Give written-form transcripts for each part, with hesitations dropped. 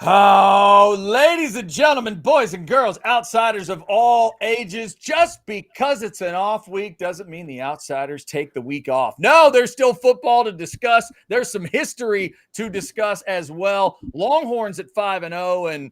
Oh, ladies and gentlemen, boys and girls, outsiders of all ages, just because it's an off week doesn't mean the outsiders take the week off. No, there's still football to discuss. There's some history to discuss as well. Longhorns at 5-0, and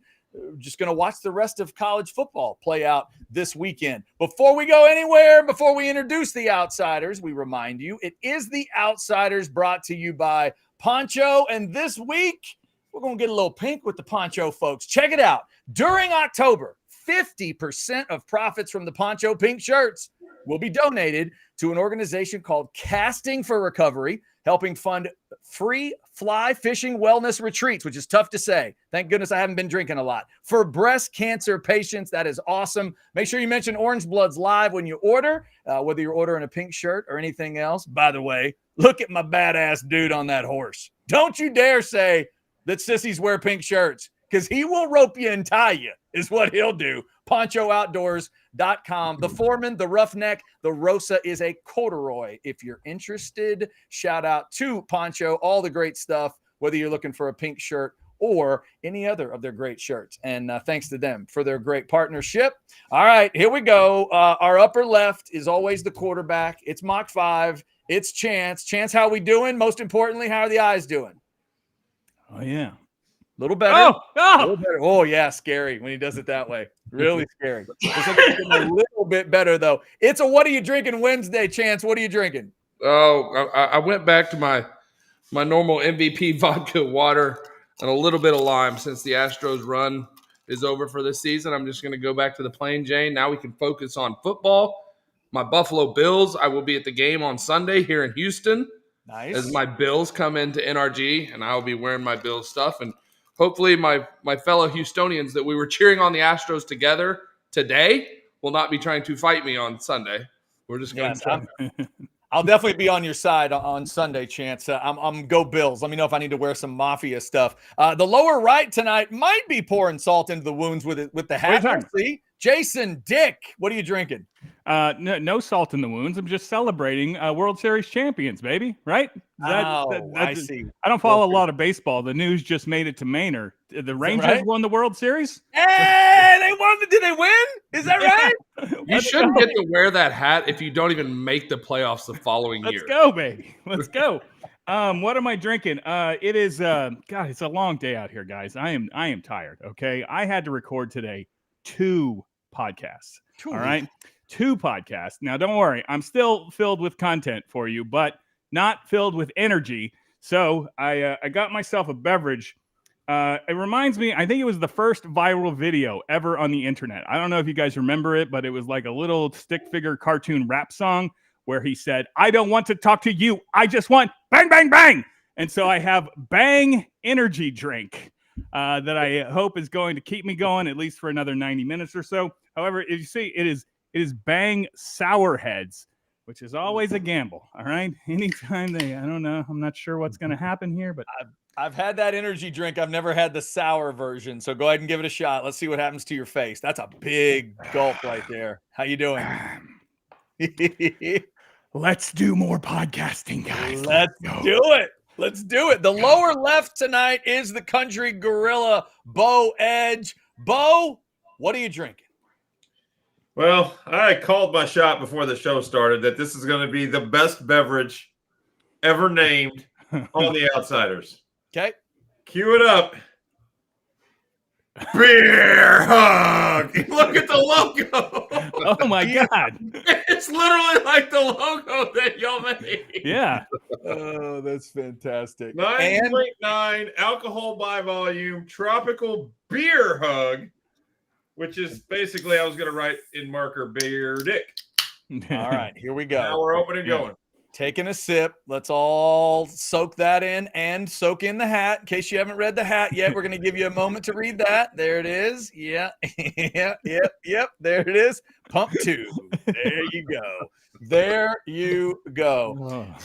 just going to watch the rest of college football play out this weekend. Before we go anywhere, before we introduce the outsiders, we remind you it is the Outsiders brought to you by Poncho, and this week we're going to get a little pink with the Poncho folks. Check it out. During October, 50% of profits from the Poncho pink shirts will be donated to an organization called Casting for Recovery, helping fund free fly fishing wellness retreats, which is tough to say. Thank goodness I haven't been drinking a lot. For breast cancer patients, that is awesome. Make sure you mention Orange Bloods Live when you order, whether you're ordering a pink shirt or anything else. By the way, look at my badass dude on that horse. Don't you dare say that sissies wear pink shirts, because he will rope you and tie you is what he'll do. PonchoOutdoors.com. The Foreman, the Roughneck, the Rosa is a corduroy. If you're interested, shout out to Poncho. All the great stuff, whether you're looking for a pink shirt or any other of their great shirts. And thanks to them for their great partnership. All right, here we go. Our upper left is always the quarterback. It's Mach 5. It's Chance. Chance, how we doing? Most importantly, how are the eyes doing? Oh, yeah. A little better. Oh. A little better. Oh, yeah, scary when he does it that way. Really scary. It's a little bit better, though. It's a What Are You Drinking Wednesday, Chance. What are you drinking? Oh, I went back to my normal MVP vodka water and a little bit of lime since the Astros run is over for this season. I'm just going to go back to the plain Jane. Now we can focus on football. My Buffalo Bills, I will be at the game on Sunday here in Houston. Nice. As my Bills come into NRG, and I'll be wearing my Bills stuff. And hopefully my fellow Houstonians that we were cheering on the Astros together today will not be trying to fight me on Sunday. We're just going to I'll definitely be on your side on Sunday, Chance. I'm go Bills. Let me know if I need to wear some Mafia stuff. The lower right tonight might be pouring salt into the wounds with the hat. We'll see. Jason Dick, what are you drinking? No salt in the wounds. I'm just celebrating World Series champions, baby. Right? I see. I don't follow a lot of baseball. The news just made it to Maynard. The Rangers won the World Series. Hey, they won. Did they win? Is that right? You shouldn't get to wear that hat if you don't even make the playoffs the following year. Let's go, baby. Let's go. What am I drinking? It is God, it's a long day out here, guys. I am tired. Okay. I had to record today 2 podcasts. All right. 2 podcasts. Now, don't worry. I'm still filled with content for you, but not filled with energy. So I got myself a beverage. It reminds me, I think it was the first viral video ever on the internet. I don't know if you guys remember it, but it was like a little stick figure cartoon rap song where he said, "I don't want to talk to you. I just want bang, bang, bang." And so I have Bang energy drink that I hope is going to keep me going at least for another 90 minutes or so. However, if you see, it is Bang Sour Heads, which is always a gamble. All right. Anytime I don't know. I'm not sure what's going to happen here, but I've had that energy drink. I've never had the sour version. So go ahead and give it a shot. Let's see what happens to your face. That's a big gulp right there. How you doing? Let's do more podcasting, guys. Let's do it. Let's do it. The lower left tonight is the country gorilla, Bo Edge. Bo, what are you drinking? Well, I called my shot before the show started that this is going to be the best beverage ever named on the Outsiders. Okay. Cue it up. Beer hug. Look at the logo. Oh, my God. It's literally like the logo that y'all made. Yeah. Oh, that's fantastic. 9.9 alcohol by volume, tropical beer hug, which is basically, I was going to write in marker, beer dick. All right, here we go. Now we're open and going. Taking a sip. Let's all soak that in and soak in the hat. In case you haven't read the hat yet, we're going to give you a moment to read that. There it is. Yeah. Yep. There it is. Pump 2. There you go. There you go.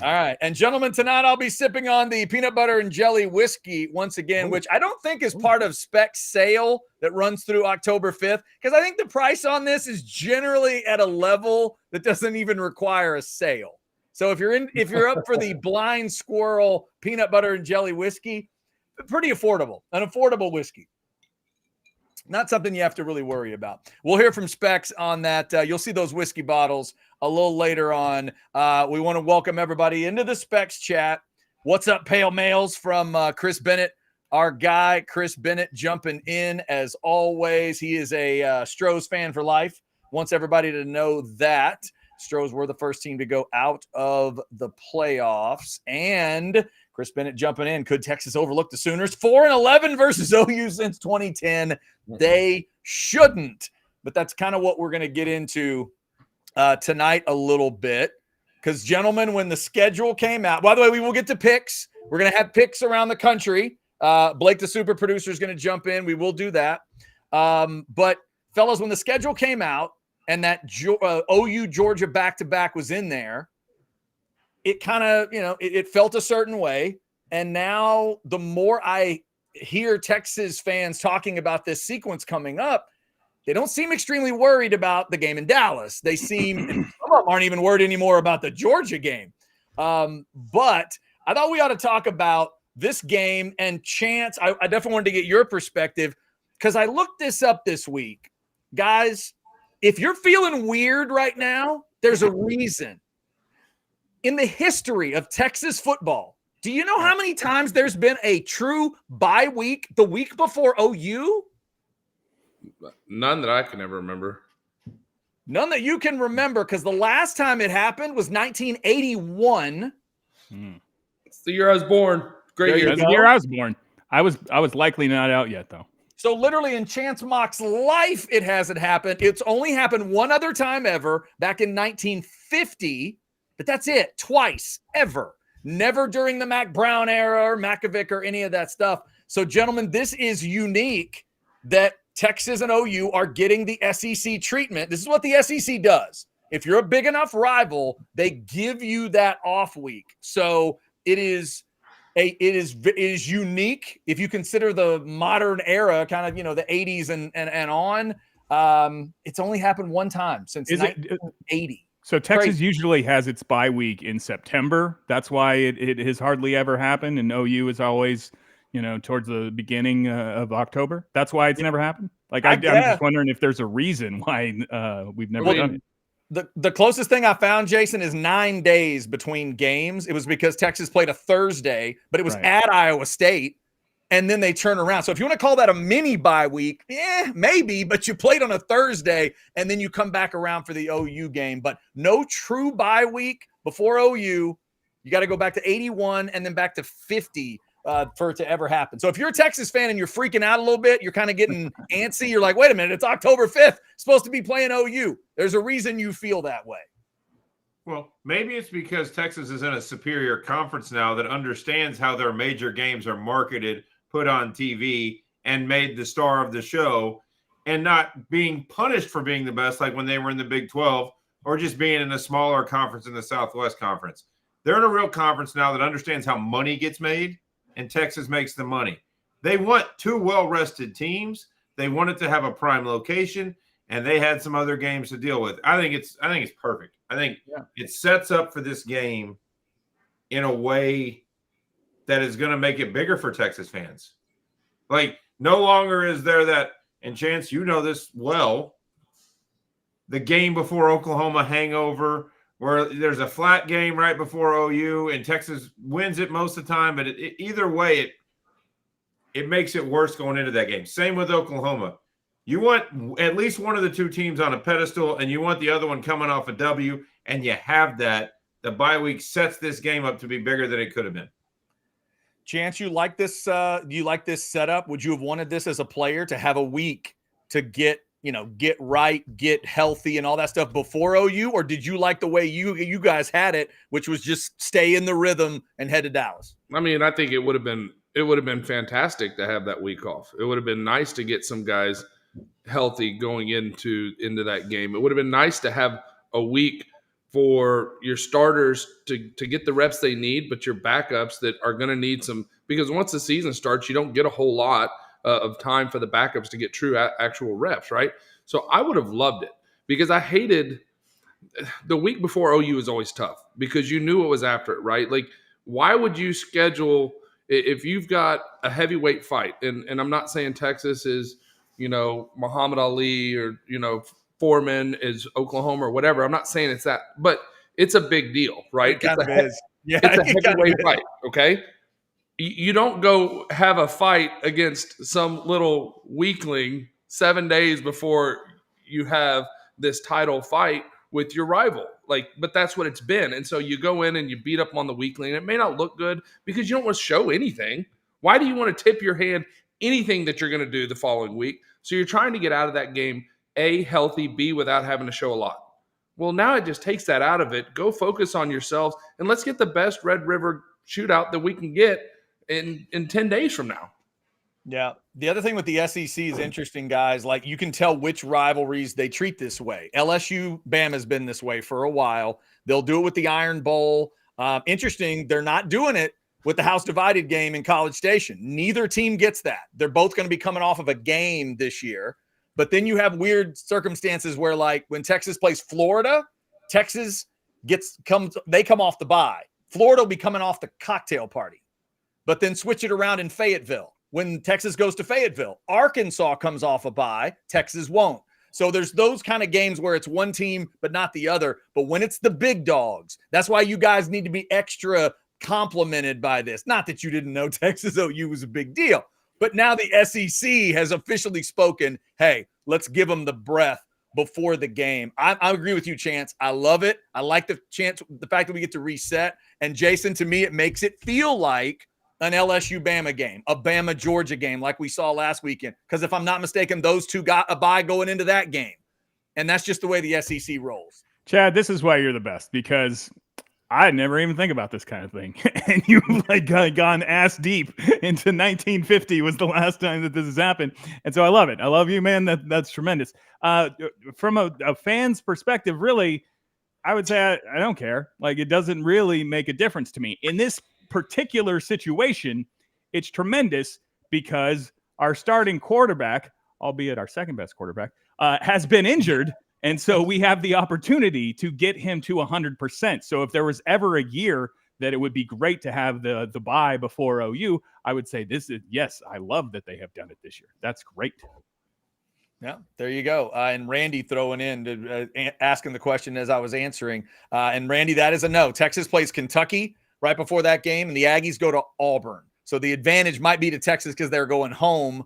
All right. And gentlemen, tonight I'll be sipping on the peanut butter and jelly whiskey once again, which I don't think is part of Spec's sale that runs through October 5th, because I think the price on this is generally at a level that doesn't even require a sale. So if you're up for the Blind Squirrel peanut butter and jelly whiskey, pretty affordable, an affordable whiskey. not something you have to really worry about. We'll hear from Specs on that. You'll see those whiskey bottles a little later on. We want to welcome everybody into the Specs chat. What's up, Pale Males, from Chris Bennett. Our guy, Chris Bennett, jumping in as always. He is a Stros fan for life. Wants everybody to know that. Stros were the first team to go out of the playoffs. And Chris Bennett jumping in. Could Texas overlook the Sooners? 4-11 versus OU since 2010. They shouldn't. But that's kind of what we're going to get into tonight a little bit. Because, gentlemen, when the schedule came out, by the way, we will get to picks. We're going to have picks around the country. Blake, the super producer, is going to jump in. We will do that. But, fellas, when the schedule came out and that OU Georgia back-to-back was in there, it kind of, it felt a certain way. And now the more I hear Texas fans talking about this sequence coming up, they don't seem extremely worried about the game in Dallas. They seem, some of them aren't even worried anymore about the Georgia game. But I thought we ought to talk about this game and Chance. I definitely wanted to get your perspective because I looked this up this week. Guys, if you're feeling weird right now, there's a reason. In the history of Texas football, do you know how many times there's been a true bye week the week before OU? None that I can ever remember. None that you can remember, because the last time it happened was 1981. It's the year I was born. Great year. That's the year I was born. I was likely not out yet, though. So literally in Chance Mock's life, it hasn't happened. It's only happened one other time ever, back in 1950. But that's it. Twice, ever. Never during the Mac Brown era or Makovic or any of that stuff. So, gentlemen, this is unique that Texas and OU are getting the SEC treatment. This is what the SEC does. If you're a big enough rival, they give you that off week. So it is unique if you consider the modern era, kind of, the 80s and on. It's only happened one time since 1980. So Texas usually has its bye week in September. That's why it has hardly ever happened. And OU is always, towards the beginning of October. That's why it's never happened. Like, I'm just wondering if there's a reason why we've never done it. The closest thing I found, Jason, is 9 days between games. It was because Texas played a Thursday, but it was at Iowa State. And then they turn around. So if you want to call that a mini bye week, maybe, but you played on a Thursday and then you come back around for the OU game. But no true bye week before OU. You got to go back to 81 and then back to 50 for it to ever happen. So if you're a Texas fan and you're freaking out a little bit, you're kind of getting antsy. You're like, wait a minute, it's October 5th, supposed to be playing OU. There's a reason you feel that way. Well, maybe it's because Texas is in a superior conference now that understands how their major games are marketed, put on TV, and made the star of the show, and not being punished for being the best like when they were in the Big 12 or just being in a smaller conference in the Southwest Conference. They're in a real conference now that understands how money gets made, and Texas makes the money. They want two well-rested teams. They wanted to have a prime location, and they had some other games to deal with. I think it's perfect. I think it sets up for this game in a way that is going to make it bigger for Texas fans. Like, no longer is there that, and Chance, you know this well, the game before Oklahoma hangover, where there's a flat game right before OU, and Texas wins it most of the time, but either way, it makes it worse going into that game. Same with Oklahoma. You want at least one of the two teams on a pedestal, and you want the other one coming off a W, and you have that. The bye week sets this game up to be bigger than it could have been. Chance, you like this? Do you like this setup? Would you have wanted this as a player to have a week to get right, get healthy, and all that stuff before OU, or did you like the way you guys had it, which was just stay in the rhythm and head to Dallas? I mean, I think it would have been fantastic to have that week off. It would have been nice to get some guys healthy going into that game. It would have been nice to have a week for your starters to get the reps they need, but your backups that are going to need some, because once the season starts, you don't get a whole lot of time for the backups to get true actual reps, right? So I would have loved it, because I hated the week before OU is always tough because you knew it was after it, right? Like, why would you schedule if you've got a heavyweight fight? And I'm not saying Texas is Muhammad Ali or, Foreman is Oklahoma or whatever. I'm not saying it's that, but it's a big deal, right? It kind of is. Yeah, It's a it kind of heavyweight is. fight, okay? You don't go have a fight against some little weakling 7 days before you have this title fight with your rival. But that's what it's been. And so you go in and you beat up on the weakling. It may not look good because you don't want to show anything. Why do you want to tip your hand anything that you're going to do the following week? So you're trying to get out of that game, A, healthy, B, without having to show a lot. Well, now it just takes that out of it. Go focus on yourselves, and let's get the best Red River shootout that we can get in 10 days from now. Yeah. The other thing with the SEC is interesting, guys. Like, you can tell which rivalries they treat this way. LSU, Bama's been this way for a while. They'll do it with the Iron Bowl. Interesting, they're not doing it with the House Divided game in College Station. Neither team gets that. They're both going to be coming off of a game this year. But then you have weird circumstances where, like, when Texas plays Florida, Texas they come off the bye. Florida will be coming off the cocktail party. But then switch it around in Fayetteville. When Texas goes to Fayetteville, Arkansas comes off a bye, Texas won't. So there's those kind of games where it's one team but not the other. But when it's the big dogs, that's why you guys need to be extra complimented by this. Not that you didn't know Texas OU was a big deal, but now the SEC has officially spoken, hey, let's give them the breath before the game. I agree with you, Chance. I love it. I like the fact that we get to reset. And Jason, to me, it makes it feel like an LSU-Bama game, a Bama-Georgia game like we saw last weekend. Because if I'm not mistaken, those two got a bye going into that game. And that's just the way the SEC rolls. Chad, this is why you're the best, because I never even think about this kind of thing. And you've gone ass deep into 1950 was the last time that this has happened. And so I love it. I love you, man. That's tremendous. From a fan's perspective, really, I would say I don't care. It doesn't really make a difference to me. In this particular situation, it's tremendous because our starting quarterback, albeit our second best quarterback, has been injured. And so we have the opportunity to get him to 100%. So if there was ever a year that it would be great to have the bye before OU, I would say yes, I love that they have done it this year. That's great. Yeah, there you go. And Randy throwing in, asking the question as I was answering. And Randy, that is a no. Texas plays Kentucky right before that game, and the Aggies go to Auburn. So the advantage might be to Texas because they're going home.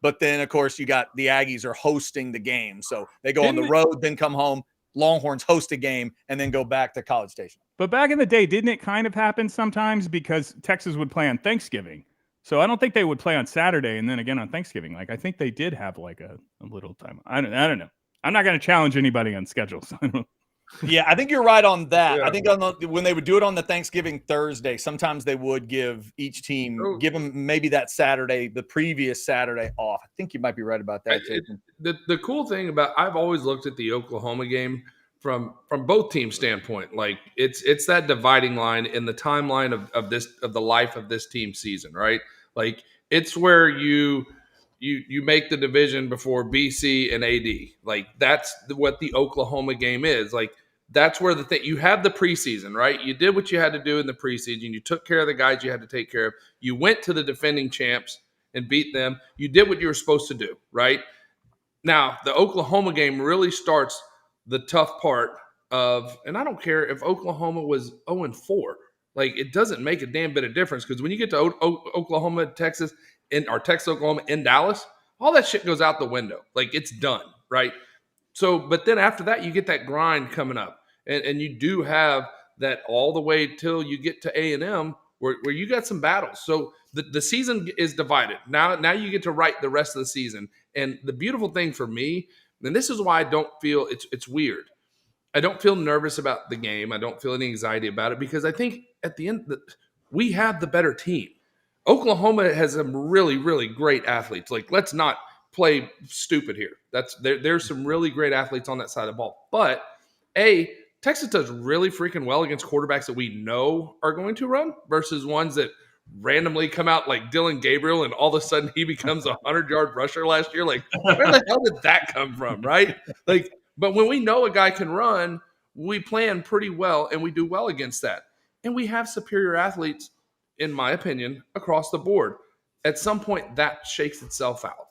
But then, of course, you got the Aggies are hosting the game. So they go on the road, then come home. Longhorns host a game and then go back to College Station. But back in the day, didn't it kind of happen sometimes because Texas would play on Thanksgiving? So I don't think they would play on Saturday and then again on Thanksgiving. I think they did have a little time. I don't know. I'm not going to challenge anybody on schedules. Yeah, I think you're right on that. Yeah. I think when they would do it on the Thanksgiving Thursday, sometimes they would give each team, give them maybe that Saturday, the previous Saturday off. I think you might be right about that, Jason. The cool thing about, I've always looked at the Oklahoma game from both teams' standpoint. It's that dividing line in the timeline of the life of this team's season, right? It's where you make the division before BC and AD. That's what the Oklahoma game is. That's where you have the preseason, right? You did what you had to do in the preseason. You took care of the guys you had to take care of. You went to the defending champs and beat them. You did what you were supposed to do, right? Now, the Oklahoma game really starts the tough part and I don't care if Oklahoma was 0-4. It doesn't make a damn bit of difference because when you get to Oklahoma, Texas, or Texas, Oklahoma, in Dallas, all that shit goes out the window. It's done, right? So, but then after that, you get that grind coming up. And you do have that all the way till you get to A&M where you got some battles. So the season is divided. Now you get to write the rest of the season. And the beautiful thing for me, and this is why I don't feel it's weird. I don't feel nervous about the game. I don't feel any anxiety about it because I think at the end we have the better team. Oklahoma has some really, really great athletes. Let's not play stupid here. There's some really great athletes on that side of the ball. But Texas does really freaking well against quarterbacks that we know are going to run versus ones that randomly come out like Dylan Gabriel and all of a sudden he becomes a 100-yard rusher last year. Where the hell did that come from, right? But when we know a guy can run, we plan pretty well and we do well against that. And we have superior athletes, in my opinion, across the board. At some point, that shakes itself out.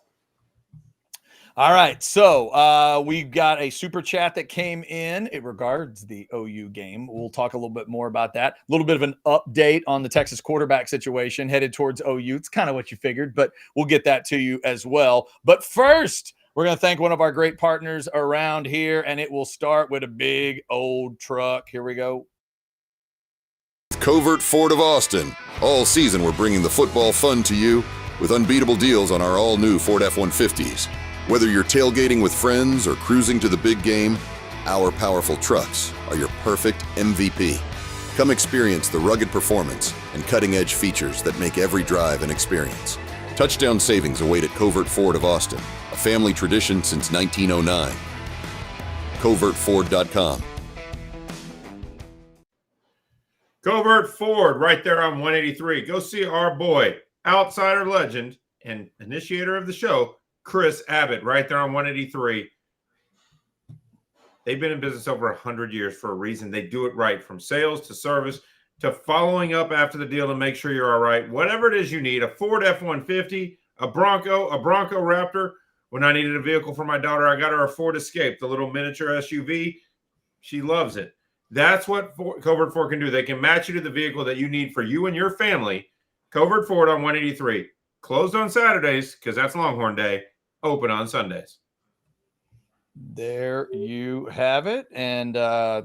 All right, so we've got a super chat that came in. It regards the OU game. We'll talk a little bit more about that. A little bit of an update on the Texas quarterback situation headed towards OU. It's kind of what you figured, but we'll get that to you as well. But first, we're going to thank one of our great partners around here, and it will start with a big old truck. Here we go. Covert Ford of Austin. All season, we're bringing the football fun to you with unbeatable deals on our all-new Ford F-150s. Whether you're tailgating with friends or cruising to the big game, our powerful trucks are your perfect MVP. Come experience the rugged performance and cutting-edge features that make every drive an experience. Touchdown savings await at Covert Ford of Austin, a family tradition since 1909. CovertFord.com. Covert Ford, right there on 183. Go see our boy, outsider legend and initiator of the show, Chris Abbott, right there on 183. They've been in business over 100 years for a reason. They do it right, from sales to service to following up after the deal to make sure you're all right. Whatever it is you need, a Ford F-150, a Bronco Raptor. When I needed a vehicle for my daughter, I got her a Ford Escape, the little miniature SUV. She loves it. That's what Covert Ford can do. They can match you to the vehicle that you need for you and your family. Covert Ford on 183. Closed on Saturdays because that's Longhorn Day. Open on Sundays. There you have it. And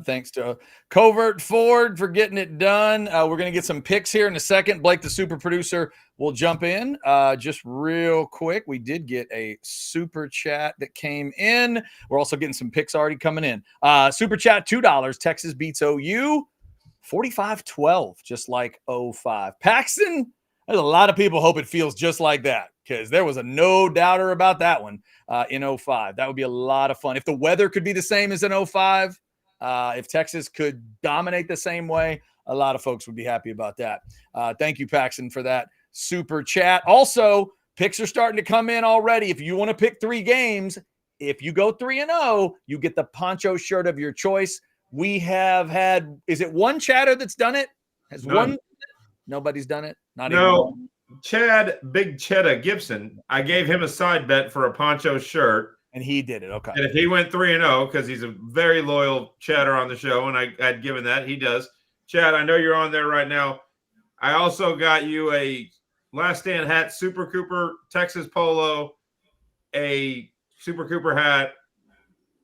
thanks to Covert Ford for getting it done. We're going to get some picks here in a second. Blake, the super producer, will jump in just real quick. We did get a super chat that came in. We're also getting some picks already coming in. Super chat, $2. Texas beats OU 45-12, just like 05. Paxton, there's a lot of people hope it feels just like that because there was a no doubter about that one in 05. That would be a lot of fun. If the weather could be the same as in 05, if Texas could dominate the same way, a lot of folks would be happy about that. Thank you, Paxton, for that super chat. Also, picks are starting to come in already. If you want to pick 3 games, if you go 3-0, you get the poncho shirt of your choice. We have had, is it one chatter that's done it? Has None. one? Nobody's done it? Not even No, one. Chad Big Cheddar Gibson, I gave him a side bet for a poncho shirt. And he did it. Okay. And if he went 3-0, because he's a very loyal chatter on the show, and I'd given that, he does. Chad, I know you're on there right now. I also got you a Last Stand hat, Super Cooper Texas polo, a Super Cooper hat,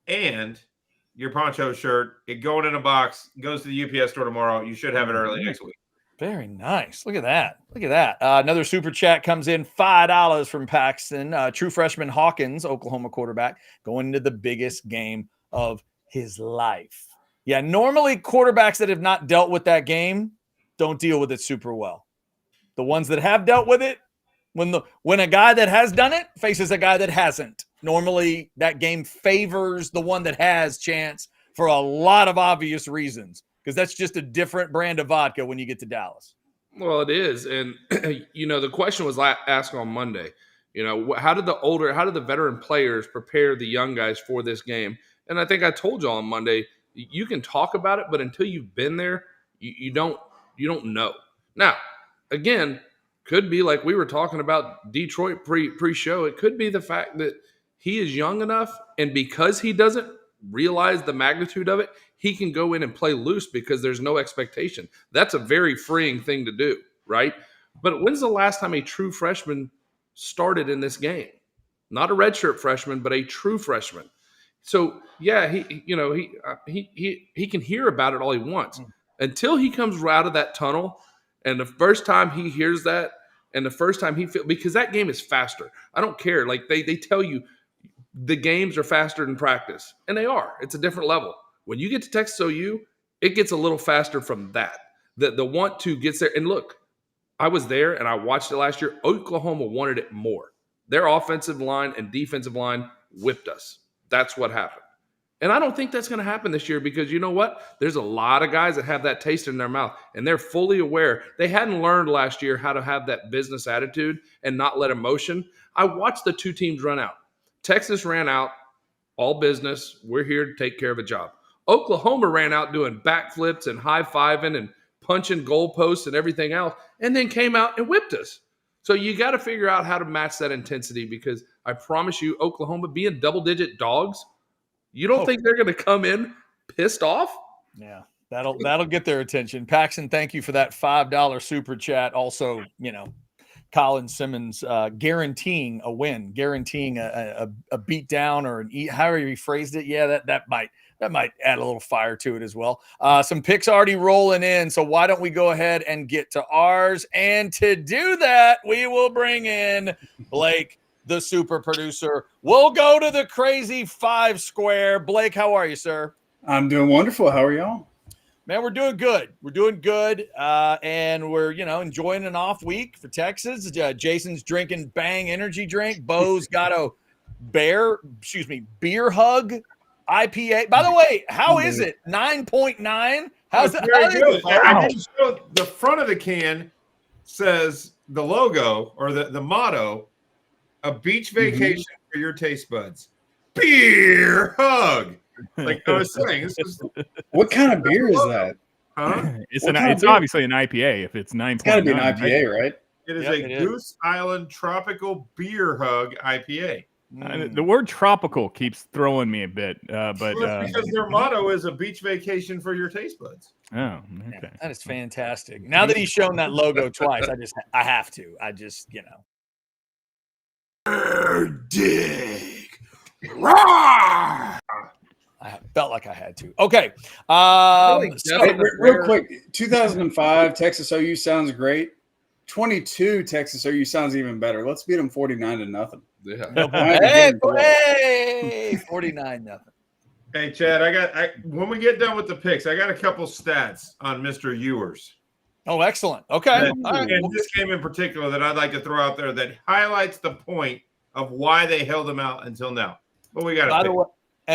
and your poncho shirt. It going in a box, goes to the UPS store tomorrow. You should have it early next week. Very nice. Look at that. Look at that. Another super chat comes in, $5 from Paxton. True freshman Hawkins, Oklahoma quarterback, going into the biggest game of his life. Yeah, normally quarterbacks that have not dealt with that game don't deal with it super well. The ones that have dealt with it, when a guy that has done it faces a guy that hasn't, normally that game favors the one that has chance for a lot of obvious reasons. Because that's just a different brand of vodka when you get to Dallas. Well, it is. And, the question was asked on Monday, how did the veteran players prepare the young guys for this game? And I think I told you on Monday, you can talk about it, but until you've been there, you don't know. Now, again, could be like we were talking about Detroit pre-show. It could be the fact that he is young enough, and because he doesn't realize the magnitude of it, he can go in and play loose because there's no expectation. That's a very freeing thing to do, right? But when's the last time a true freshman started in this game? Not a redshirt freshman, but a true freshman. So yeah, he can hear about it all he wants until he comes out of that tunnel. And the first time he hears that, and the first time he feels, because that game is faster. I don't care. Like they tell you the games are faster than practice, and they are. It's a different level. When you get to Texas OU, it gets a little faster from that. The want to gets there. And look, I was there and I watched it last year. Oklahoma wanted it more. Their offensive line and defensive line whipped us. That's what happened. And I don't think that's going to happen this year because you know what? There's a lot of guys that have that taste in their mouth, and they're fully aware. They hadn't learned last year how to have that business attitude and not let emotion. I watched the 2 teams run out. Texas ran out, all business. We're here to take care of a job. Oklahoma ran out doing backflips and high-fiving and punching goalposts and everything else, and then came out and whipped us. So you got to figure out how to match that intensity because I promise you, Oklahoma being double-digit dogs, you don't think they're going to come in pissed off? Yeah, that'll get their attention. Paxton, thank you for that $5 super chat. Also, Colin Simmons guaranteeing a win, guaranteeing a beat down or however he phrased it. Yeah, that might add a little fire to it as well. Some picks already rolling in, so why don't we go ahead and get to ours? And to do that, we will bring in Blake, the super producer. We'll go to the crazy 5 square. Blake, how are you, sir? I'm doing wonderful. How are y'all? Man, we're doing good. We're doing good, and we're enjoying an off week for Texas. Jason's drinking Bang energy drink. Bo's got a beer hug IPA. By the way, how is it? 9.9. How's it? Very good. I didn't show the front of the can says the logo or the motto: "A beach vacation for your taste buds." Beer hug. Like I was saying, what kind of beer is that? Huh? It's obviously an IPA. If it's 9.9, it's got to be an IPA, right? It is Goose Island Tropical Beer Hug IPA. The word tropical keeps throwing me a bit, but because their motto is a beach vacation for your taste buds. Oh, okay. Yeah, that is fantastic. Now that he's shown that logo twice, I have to. Dig. I felt like I had to. Okay. Real quick, 2005 Texas OU sounds great. 22 Texas OU sounds even better. Let's beat them 49-0. Yeah. Hey, 49-0. Hey, Chad, when we get done with the picks, I got a couple stats on Mr. Ewers. Oh, excellent. Okay. And this game in particular that I'd like to throw out there that highlights the point of why they held him out until now. But we got to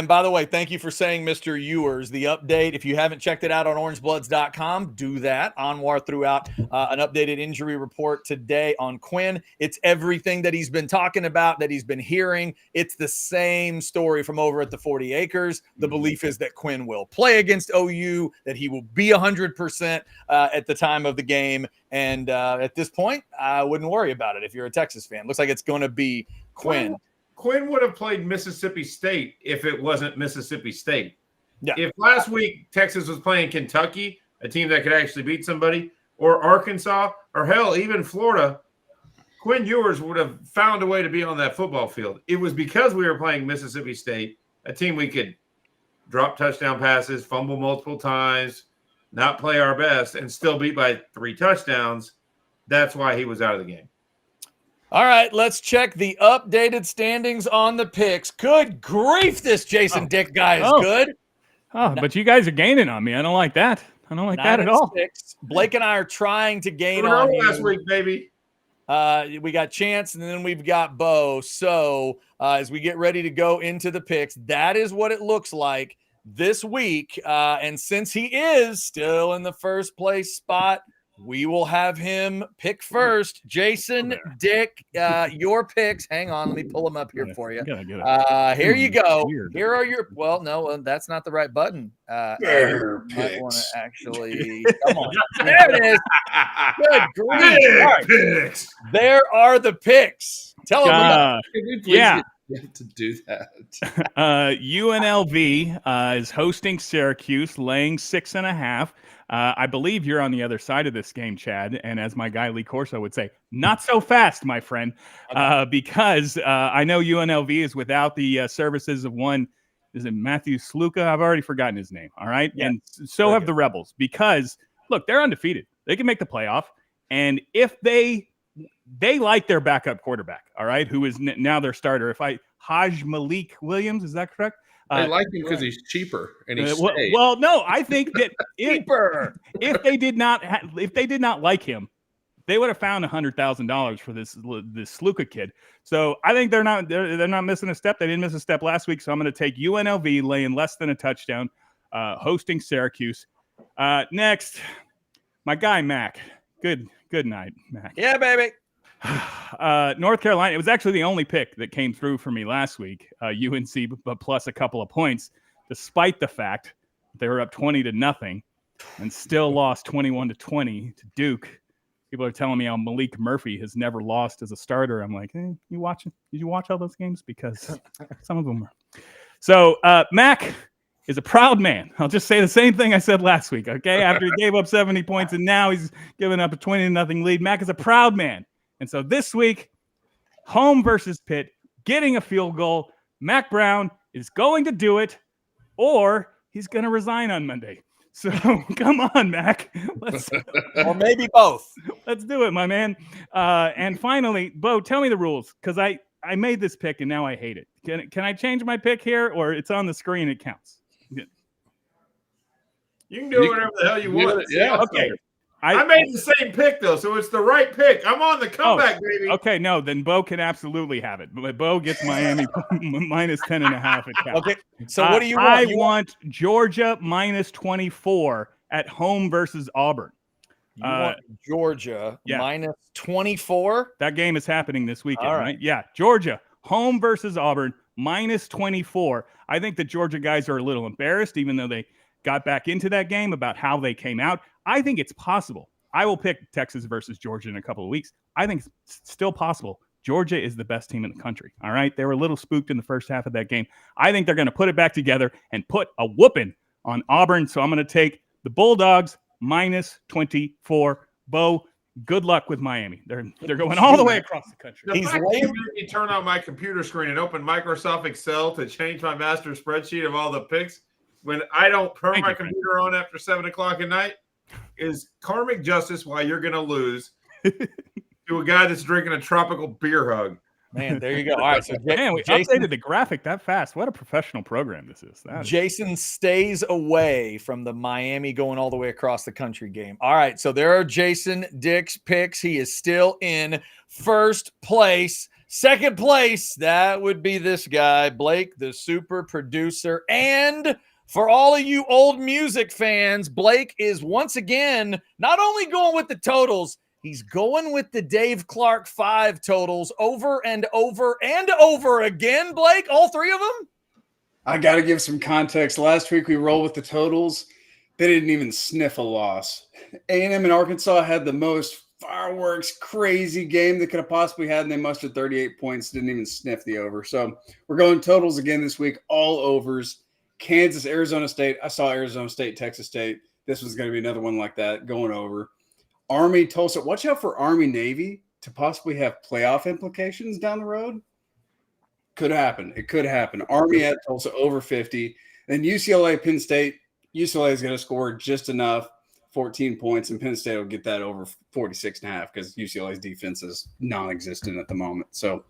by the way, thank you for saying Mr. Ewers. The update, if you haven't checked it out on orangebloods.com, do that. Anwar threw out an updated injury report today on Quinn. It's everything that he's been talking about, that he's been hearing. It's the same story from over at the 40 Acres. The belief is that Quinn will play against OU, that he will be 100% at the time of the game. And at this point, I wouldn't worry about it if you're a Texas fan. Looks like it's going to be Quinn. Quinn would have played Mississippi State if it wasn't Mississippi State. Yeah. If last week Texas was playing Kentucky, a team that could actually beat somebody, or Arkansas, or hell, even Florida, Quinn Ewers would have found a way to be on that football field. It was because we were playing Mississippi State, a team we could drop touchdown passes, fumble multiple times, not play our best, and still beat by 3 touchdowns. That's why he was out of the game. All right, let's check the updated standings on the picks. Good grief, this Jason Dick guy is good. Oh, but you guys are gaining on me. I don't like that. I don't like that at all. 6. Blake and I are trying to gain on you. Last week, baby. We got Chance, and then we've got Bo. So as we get ready to go into the picks, that is what it looks like this week. And since he is still in the first place spot, we will have him pick first. Jason, Dick, your picks. Hang on, let me pull them up here for you. Here you go. Weird. Here are your. Well, no, that's not the right button. Bear might want to picks. actually. Come on. There it is. Good grief. All right. Picks. There are the picks. Tell them about it. You have to do that. UNLV is hosting Syracuse, laying 6.5. I believe you're on the other side of this game, Chad. And as my guy Lee Corso would say, not so fast, my friend, because I know UNLV is without the services of one. Is it Matthew Sluka? I've already forgotten his name. All right. Yeah. And so have the Rebels because, look, they're undefeated. They can make the playoff. And if they like their backup quarterback, all right, who is now their starter. Haj Malik Williams, is that correct? I like him because he's cheaper and he's well, no, I think that if they did not like him, they would have found $100,000 for this Sluka kid. So I think they're not missing a step. They didn't miss a step last week, so I'm going to take UNLV laying less than a touchdown, hosting Syracuse. Next, my guy Mac. Good night, Mac. Yeah, baby. North Carolina. It was actually the only pick that came through for me last week. UNC, but plus a couple of points, despite the fact they were up 20-0 and still lost 21-20 to Duke. people are telling me how Malik Murphy has never lost as a starter. I'm like, you watching? Did you watch all those games? Because some of them were. So Mac is a proud man. I'll just say the same thing I said last week, okay? After he gave up 70 points and now he's giving up a 20-0 lead. Mac is a proud man. And so this week, home versus Pitt, getting a field goal. Mac Brown is going to do it, or he's going to resign on Monday. So come on, Mac. Or maybe both. Let's do it, my man. And finally, Bo, tell me the rules, because I made this pick and now I hate it. Can I change my pick here, or it's on the screen? It counts. You can do whatever the hell you want. Yeah. Okay. I made the same pick, though, so it's the right pick. I'm on the comeback, baby. Okay, no, then Bo can absolutely have it. But Bo gets Miami minus 10.5 at cap. Okay, so what do you want? I want Georgia minus 24 at home versus Auburn. You want Georgia minus 24? That game is happening this weekend, All right? Yeah, Georgia, home versus Auburn, minus 24. I think the Georgia guys are a little embarrassed, even though they got back into that game, about how they came out. I think it's possible. I will pick Texas versus Georgia in a couple of weeks. I think it's still possible. Georgia is the best team in the country, all right? They were a little spooked in the first half of that game. I think they're going to put it back together and put a whooping on Auburn, so I'm going to take the Bulldogs minus 24. Bo, good luck with Miami. They're going all the way across the country. The fact that you made me turn on my computer screen and open Microsoft Excel to change my master spreadsheet of all the picks when I don't turn my computer on after 7 o'clock at night is karmic justice why you're going to lose to a guy that's drinking a tropical beer hug. Man, there you go. All right, so man, we updated the graphic that fast. What a professional program this is. Jason stays away from the Miami going all the way across the country game. All right, so there are Jason Dick's picks. He is still in first place. Second place, that would be this guy, Blake, the super producer. And for all of you old music fans, Blake is once again not only going with the totals, he's going with the Dave Clark 5 totals over and over and over again. Blake, all three of them? I got to give some context. Last week we rolled with the totals. They didn't even sniff a loss. A&M and Arkansas had the most fireworks, crazy game they could have possibly had, and they mustered 38 points, didn't even sniff the over. So we're going totals again this week, all overs. Kansas, Arizona State. I saw Arizona State, Texas State. This was going to be another one like that, going over. Army, Tulsa. Watch out for Army, Navy to possibly have playoff implications down the road. Could happen. It could happen. Army at Tulsa over 50. Then UCLA, Penn State. UCLA is going to score just enough, 14 points, and Penn State will get that over 46.5 because UCLA's defense is non-existent at the moment. So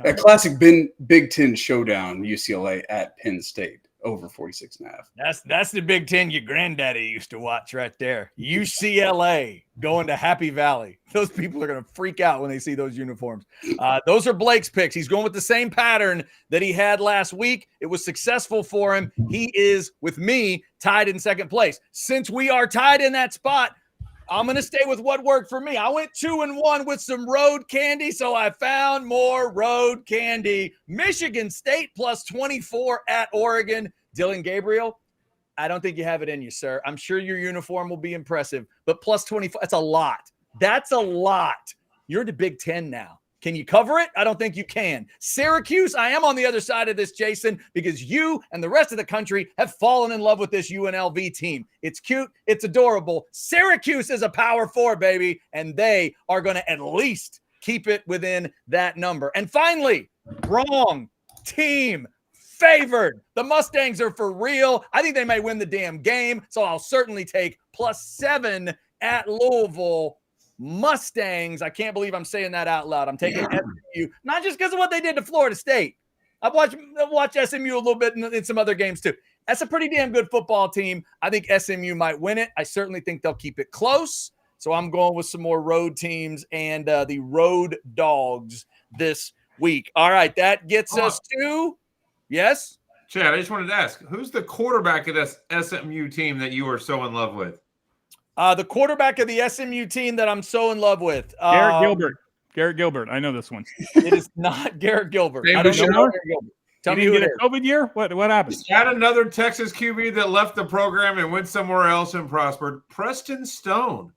a classic Big Ten showdown, UCLA at Penn State. Over 46.5. That's the Big Ten your granddaddy used to watch right there. UCLA going to Happy Valley. Those people are going to freak out when they see those uniforms. Those are Blake's picks. He's going with the same pattern that he had last week. It was successful for him. He is, with me, tied in second place. Since we are tied in that spot, I'm going to stay with what worked for me. I went 2-1 with some road candy, so I found more road candy. Michigan State plus 24 at Oregon. Dylan Gabriel, I don't think you have it in you, sir. I'm sure your uniform will be impressive, but plus 24, that's a lot. That's a lot. You're in the Big Ten now. Can you cover it? I don't think you can. Syracuse, I am on the other side of this, Jason, because you and the rest of the country have fallen in love with this UNLV team. It's cute. It's adorable. Syracuse is a Power 4, baby, and they are going to at least keep it within that number. And finally, wrong team favored. The Mustangs are for real. I think they may win the damn game, so I'll certainly take +7 at Louisville. Mustangs. I can't believe I'm saying that out loud. I'm taking SMU, not just because of what they did to Florida State. I've watched SMU a little bit in some other games too. That's a pretty damn good football team. I think SMU might win it. I certainly think they'll keep it close. So I'm going with some more road teams and the road dogs this week. All right, that gets us to yes. Chad, I just wanted to ask, who's the quarterback of this SMU team that you are so in love with? The quarterback of the SMU team that I'm so in love with. Garrett Gilbert. Garrett Gilbert. I know this one. It is not Garrett Gilbert. I don't know Garrett Gilbert. Tell me who it is. COVID year? What happened? Had another Texas QB that left the program and went somewhere else and prospered. Preston Stone.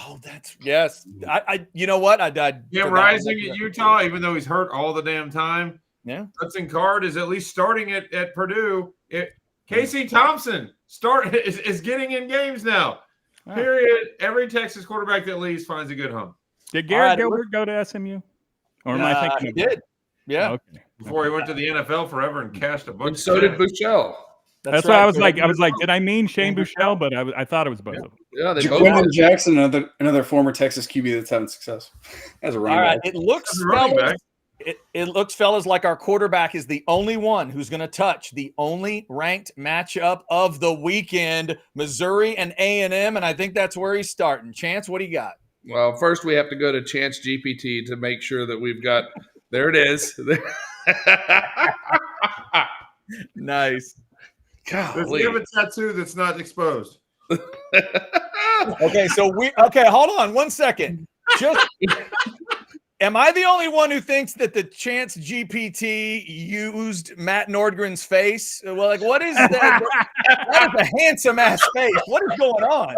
Oh, that's yes. I you know what? I Him rising at Utah, even though he's hurt all the damn time. Yeah. Hudson Card is at least starting at Purdue. Casey Thompson is getting in games now. Wow. Period. Every Texas quarterback that leaves finds a good home. Did Garrett Gilbert go to SMU? Or am I thinking he did? Yeah. Okay. Before he went to the NFL forever and cashed a bunch. And so did Buechele. That's why I was like, did I mean Shane Buechele? But I thought it was both of them. Yeah, they both. Jaquindon Jackson, another former Texas QB that's having success as a running back. It looks, fellas, like our quarterback is the only one who's going to touch the only ranked matchup of the weekend, Missouri and A&M, and I think that's where he's starting. Chance, what do you got? Well, first we have to go to Chance GPT to make sure that we've got. There it is. Nice. Does he have a tattoo that's not exposed? Okay, hold on 1 second. Am I the only one who thinks that the Chance GPT used Matt Nordgren's face? Well, like, what is that? That is a handsome ass face. What is going on?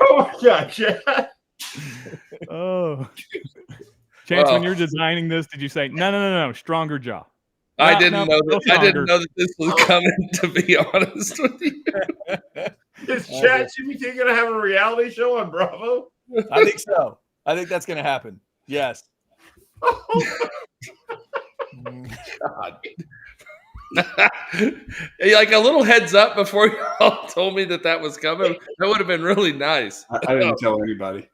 Oh my gosh! Oh, Chance, when you're designing this, did you say no, stronger jaw? I didn't know that this was coming, to be honest with you. Is ChatGPT going to have a reality show on Bravo? I think so. I think that's going to happen. Yes. God. Like a little heads up before y'all told me that was coming. That would have been really nice. I didn't tell anybody.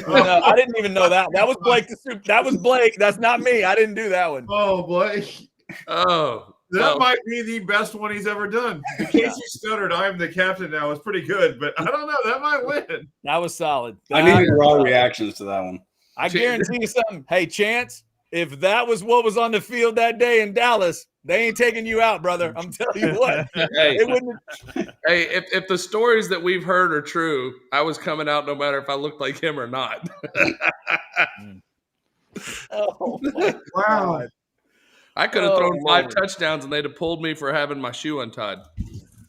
No, I didn't even know that. That was Blake. That was Blake. That's not me. I didn't do that one. Oh, Blake. Oh, that might be the best one he's ever done. In case he stuttered, I'm the captain now. It's pretty good, but I don't know. That might win. That was solid. I need raw reactions to that one. I guarantee you something. Hey, Chance, if that was what was on the field that day in Dallas, they ain't taking you out, brother. I'm telling you what. If the stories that we've heard are true, I was coming out no matter if I looked like him or not. Oh, my wow. God. I could have thrown 5 touchdowns and they'd have pulled me for having my shoe untied.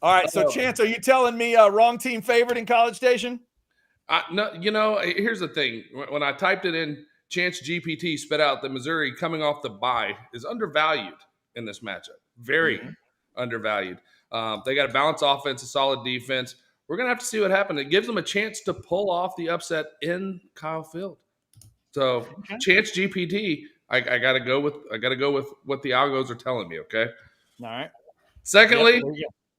All right, so Chance, are you telling me wrong team favorite in College Station? No, here's the thing. When I typed it in, Chance GPT spit out that Missouri coming off the bye is undervalued in this matchup. Very undervalued. They got a balanced offense, a solid defense. We're going to have to see what happens. It gives them a chance to pull off the upset in Kyle Field. So Chance GPT, I gotta go with what the algos are telling me. Okay. All right. Secondly,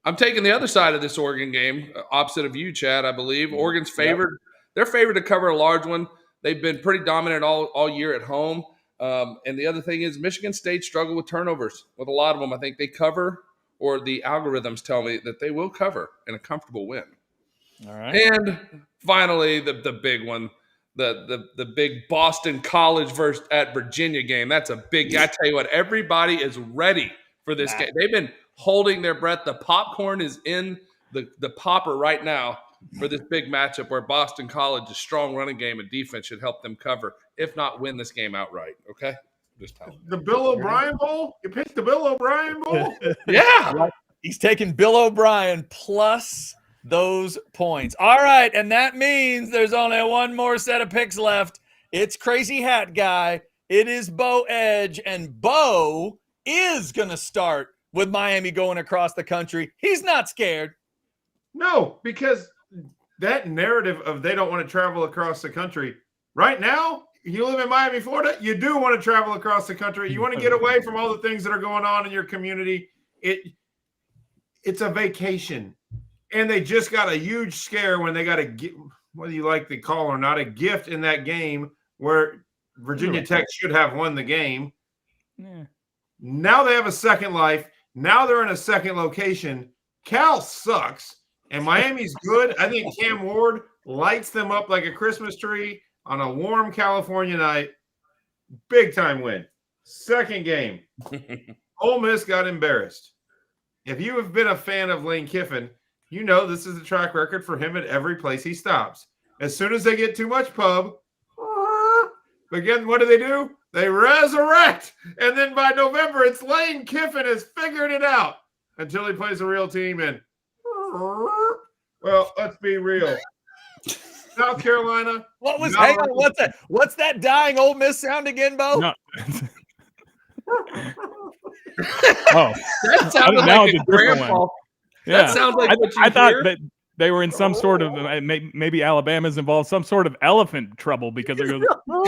I'm taking the other side of this Oregon game, opposite of you, Chad. I believe Oregon's favored. They're favored to cover a large one. They've been pretty dominant all year at home. And the other thing is Michigan State struggled with turnovers with a lot of them. I think they cover, or the algorithms tell me that they will cover in a comfortable win. All right. And finally, the big one. The big Boston College versus at Virginia game. That's a big. I tell you what, everybody is ready for this game. They've been holding their breath. The popcorn is in the popper right now for this big matchup where Boston College's strong running game and defense should help them cover, if not win this game outright. Okay, just tell them. The Bill O'Brien Bowl. You picked the Bill O'Brien Bowl. Yeah, he's taking Bill O'Brien plus those points. All right, and that means there's only one more set of picks left. It's Crazy Hat Guy. It is Bo Edge, and Bo is going to start with Miami going across the country. He's not scared. No, because that narrative of they don't want to travel across the country right now, you live in Miami, Florida, you do want to travel across the country. You want to get away from all the things that are going on in your community. It's a vacation. And they just got a huge scare when they got whether you like the call or not, a gift in that game where Virginia Tech should have won the game. Yeah. Now they have a second life. Now they're in a second location. Cal sucks, and Miami's good. I think Cam Ward lights them up like a Christmas tree on a warm California night. Big time win. Second game. Ole Miss got embarrassed. If you have been a fan of Lane Kiffin, you know this is a track record for him at every place he stops. As soon as they get too much pub, again, what do? They resurrect. And then by November, it's Lane Kiffin has figured it out until he plays a real team. And, well, let's be real. South Carolina. Hang on, what's that dying Ole Miss sound again, Bo? No. Oh, That sounded now like it's a a different grandpa. one. That Yeah. sounds like what you I thought hear. that they were in some sort of maybe Alabama's involved, some sort of elephant trouble because they're going. No,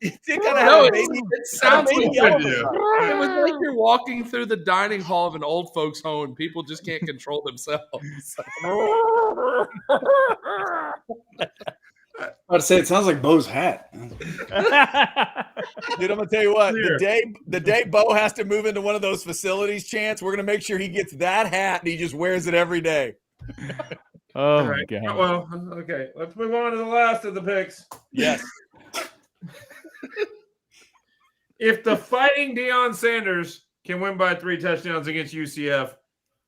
it sounds like baby elephant. it was like you're walking through the dining hall of an old folks' home and people just can't control themselves. I was about to say, it sounds like Bo's hat. Dude, I'm gonna tell you what. The day Bo has to move into one of those facilities, Chance, we're gonna make sure he gets that hat and he just wears it every day. Oh my God. Well, okay. Let's move on to the last of the picks. Yes. If the fighting Deion Sanders can win by 3 touchdowns against UCF,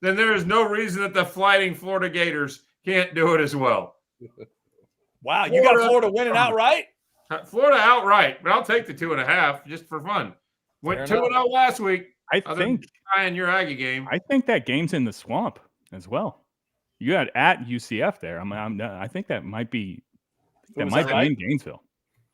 then there is no reason that the fighting Florida Gators can't do it as well. Wow, you got Florida winning outright? Florida outright, but I'll take the 2.5 just for fun. Went 2-0 last week. I think in your Aggie game. I think that game's in the swamp as well. You got at UCF there. I think that might be in Gainesville.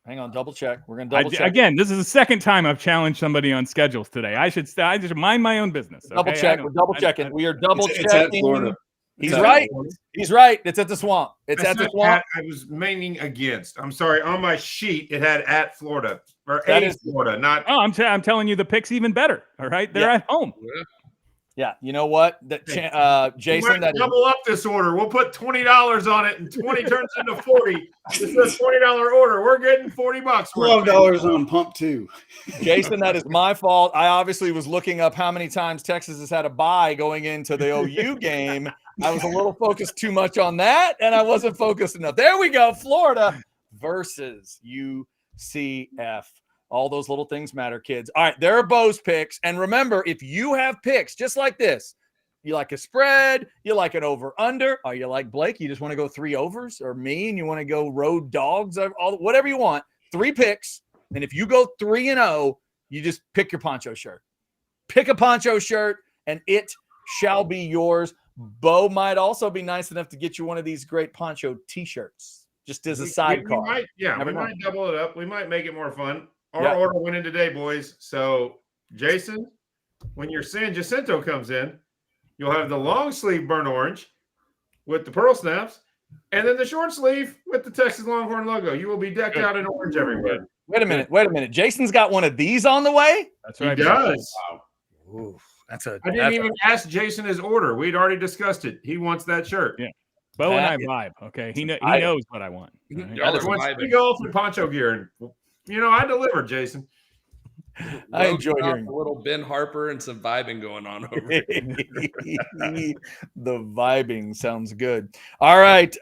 Hang on, double check. We're gonna double check again. This is the second time I've challenged somebody on schedules today. I just mind my own business. Okay? Double check. We're double checking. We are double checking. It's at Florida. He's right. He's right. It's at the swamp. It's at the swamp. I was meaning against. I'm sorry. On my sheet, it had at Florida or Florida, not. Oh, I'm telling you, the pick's even better. All right, they're at home. Yeah, you know what? Jason, that double up this order. We'll put $20 on it, and 20 turns into 40. This is a $20 order. We're getting $40. $12 on pump 2. Jason, that is my fault. I obviously was looking up how many times Texas has had a bye going into the OU game. I was a little focused too much on that, and I wasn't focused enough. There we go. Florida versus UCF. All those little things matter, kids. All right, there are Bo's picks. And remember, if you have picks just like this, you like a spread, you like an over-under, or you like Blake, you just want to go 3 overs, or me, and you want to go road dogs, whatever you want, 3 picks. And if you go 3-0, you just pick your poncho shirt. Pick a poncho shirt, and it shall be yours. Bo might also be nice enough to get you one of these great poncho T-shirts, just as a sidecar. We might double it up. We might make it more fun. Our order went in today, boys. So, Jason, when your San Jacinto comes in, you'll have the long sleeve burnt orange with the pearl snaps, and then the short sleeve with the Texas Longhorn logo. You will be decked out in orange everywhere. Wait a minute. Jason's got one of these on the way? That's right. He does. Wow. Oof, I didn't even ask Jason his order. We'd already discussed it. He wants that shirt. Yeah. Bo and I vibe. Okay. He knows what I want. Right? We go for poncho gear. And, I delivered, Jason. I enjoy hearing a little Ben Harper and some vibing going on over here. The vibing sounds good. All right,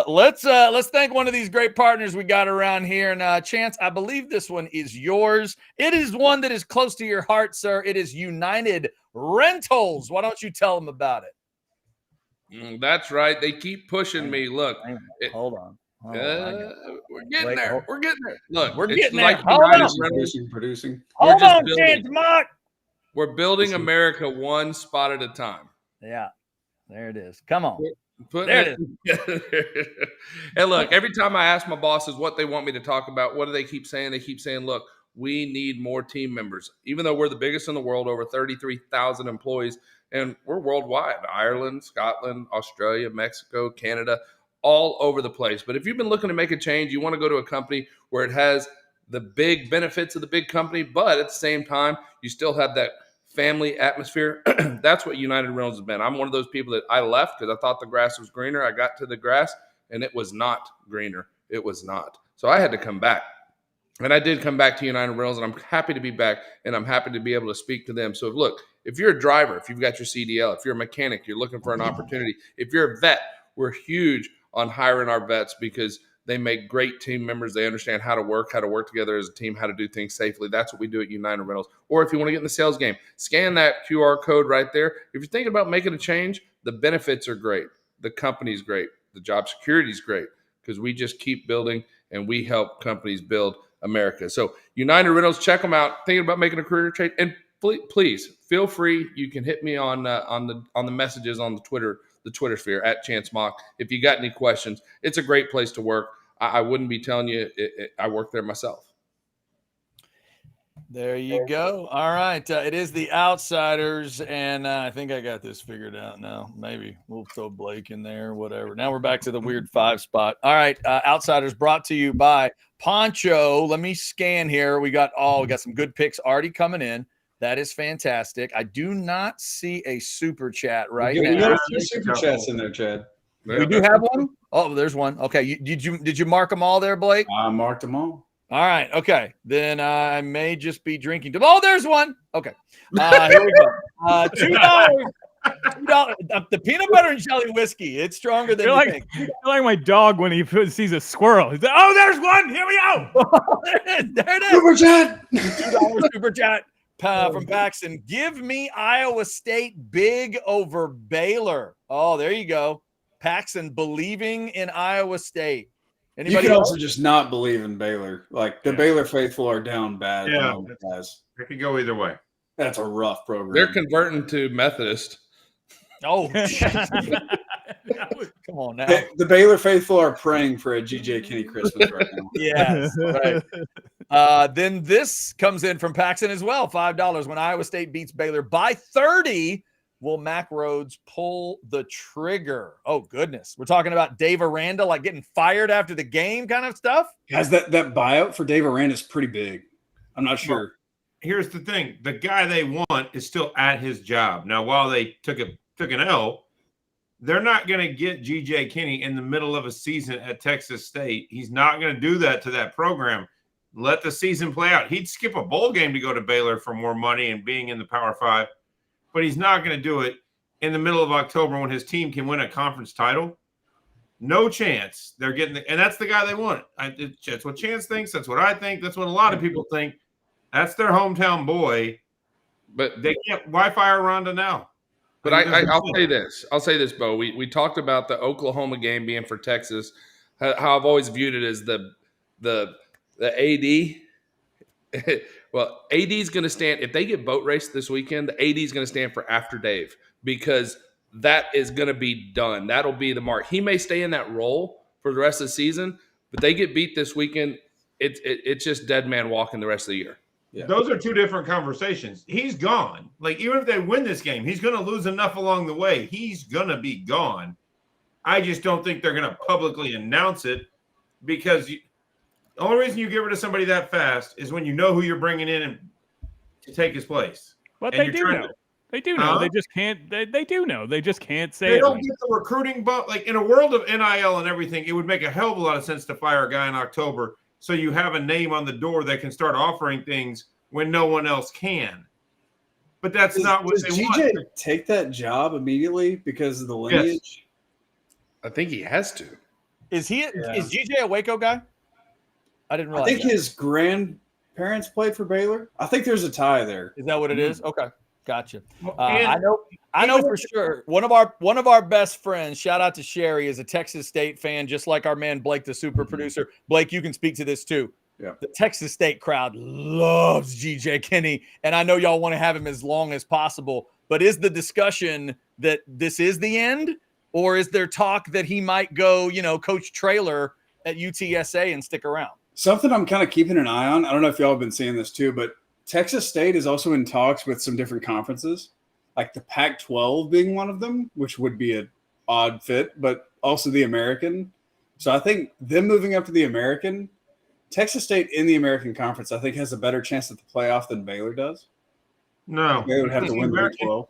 let's thank one of these great partners we got around here. And Chance, I believe this one is yours. It is one that is close to your heart, sir. It is United Rentals. Why don't you tell them about it? That's right. They keep pushing me. Look, hold on. We're getting there. We're getting there. Look, we're getting there. Like Producing. Hold on, Chance Mark. We're building America one spot at a time. Yeah, there it is. Come on. There it is. And look, every time I ask my bosses what they want me to talk about, what do they keep saying? They keep saying, look, we need more team members. Even though we're the biggest in the world, over 33,000 employees, and we're worldwide. Ireland, Scotland, Australia, Mexico, Canada, all over the place. But if you've been looking to make a change, you want to go to a company where it has the big benefits of the big company, but at the same time, you still have that family atmosphere. That's what United Rentals has been. I'm one of those people that I left because I thought the grass was greener. I got to the grass and it was not greener. It was not. So I had to come back. And I did come back to United Rentals, and I'm happy to be back, and I'm happy to be able to speak to them. So look, if you're a driver, if you've got your CDL, if you're a mechanic, you're looking for an opportunity. If you're a vet, we're huge on hiring our vets because they make great team members. They understand how to work together as a team, how to do things safely. That's what we do at United Rentals. Or if you want to get in the sales game, scan that QR code right there. If you're thinking about making a change, the benefits are great. The company's great. The job security is great because we just keep building and we help companies build America. So United Rentals, check them out. Thinking about making a career change, and please feel free. You can hit me on the messages on the Twitter the Twitter sphere at Chance Mock. If you got any questions, it's a great place to work. I wouldn't be telling you I work there myself. There you go. All right. It is the Outsiders, and I think I got this figured out now. Maybe we'll throw Blake in there, whatever. Now we're back to the weird 5 spot. All right. Outsiders brought to you by Poncho. Let me scan here. We got some good picks already coming in. That is fantastic. I do not see a super chat right now. We got a few super chats in there, Chad. We do have one? Oh, there's one. Okay. Did you mark them all there, Blake? I marked them all. All right. Okay. Then I may just be drinking. Oh, there's one. Okay. Here we go. $2. The peanut butter and jelly whiskey. It's stronger than you think. You're like my dog when he sees a squirrel. He's like, oh, there's one. Here we go. There it is. Super chat. $2 super chat from Paxton. Give me Iowa State big over Baylor. Oh, there you go. Paxton believing in Iowa State. Anybody you can else? also just not believe in Baylor. Like the Baylor faithful are down bad. Yeah, it could go either way. That's a rough program. They're converting to Methodist. Oh, come on now. The Baylor faithful are praying for a GJ Kinney Christmas right now. Yes. Right. Then this comes in from Paxton as well. $5. When Iowa State beats Baylor by 30, will Mac Rhodes pull the trigger? Oh, goodness. We're talking about Dave Aranda, like getting fired after the game kind of stuff? Guys, that buyout for Dave Aranda is pretty big. I'm not sure. Well, here's the thing. The guy they want is still at his job. Now, while they took an L, they're not going to get GJ Kinney in the middle of a season at Texas State. He's not going to do that to that program. Let the season play out. He'd skip a bowl game to go to Baylor for more money and being in the Power 5. But he's not going to do it in the middle of October when his team can win a conference title. No chance. They're getting and that's the guy they want. That's what Chance thinks. That's what I think. That's what a lot of people think. That's their hometown boy. But they can't. Why fire Rhonda now? But I'll say this. I'll say this, Bo. We talked about the Oklahoma game being for Texas. How I've always viewed it as the AD. Well, AD is going to stand – if they get boat raced this weekend, the AD is going to stand for after Dave because that is going to be done. That'll be the mark. He may stay in that role for the rest of the season, but they get beat this weekend, it's just dead man walking the rest of the year. Yeah. Those are two different conversations. He's gone. Like, even if they win this game, he's going to lose enough along the way. He's going to be gone. I just don't think they're going to publicly announce it because the only reason you get rid of somebody that fast is when you know who you're bringing in to take his place. But they do know. They do know. They just can't. They do know. They just can't say they it. don't get the recruiting bump. Like, in a world of NIL and everything, it would make a hell of a lot of sense to fire a guy in October so you have a name on the door that can start offering things when no one else can. But that's not what they want. Does GJ take that job immediately because of the lineage? Yes. I think he has to. Is GJ a Waco guy? I didn't realize. I think his grandparents played for Baylor. I think there's a tie there. Is that what it is? Okay, gotcha. I know for sure. One of our best friends, shout out to Sherry, is a Texas State fan, just like our man Blake, the super producer. Blake, you can speak to this too. Yeah. The Texas State crowd loves GJ Kinney, and I know y'all want to have him as long as possible. But is the discussion that this is the end, or is there talk that he might go, coach trailer at UTSA and stick around? Something I'm kind of keeping an eye on. I don't know if y'all have been seeing this too, but Texas State is also in talks with some different conferences, like the Pac-12 being one of them, which would be an odd fit, but also the American. So I think them moving up to the American, Texas State in the American Conference, I think has a better chance at the playoff than Baylor does. No. They would have to win the Big 12.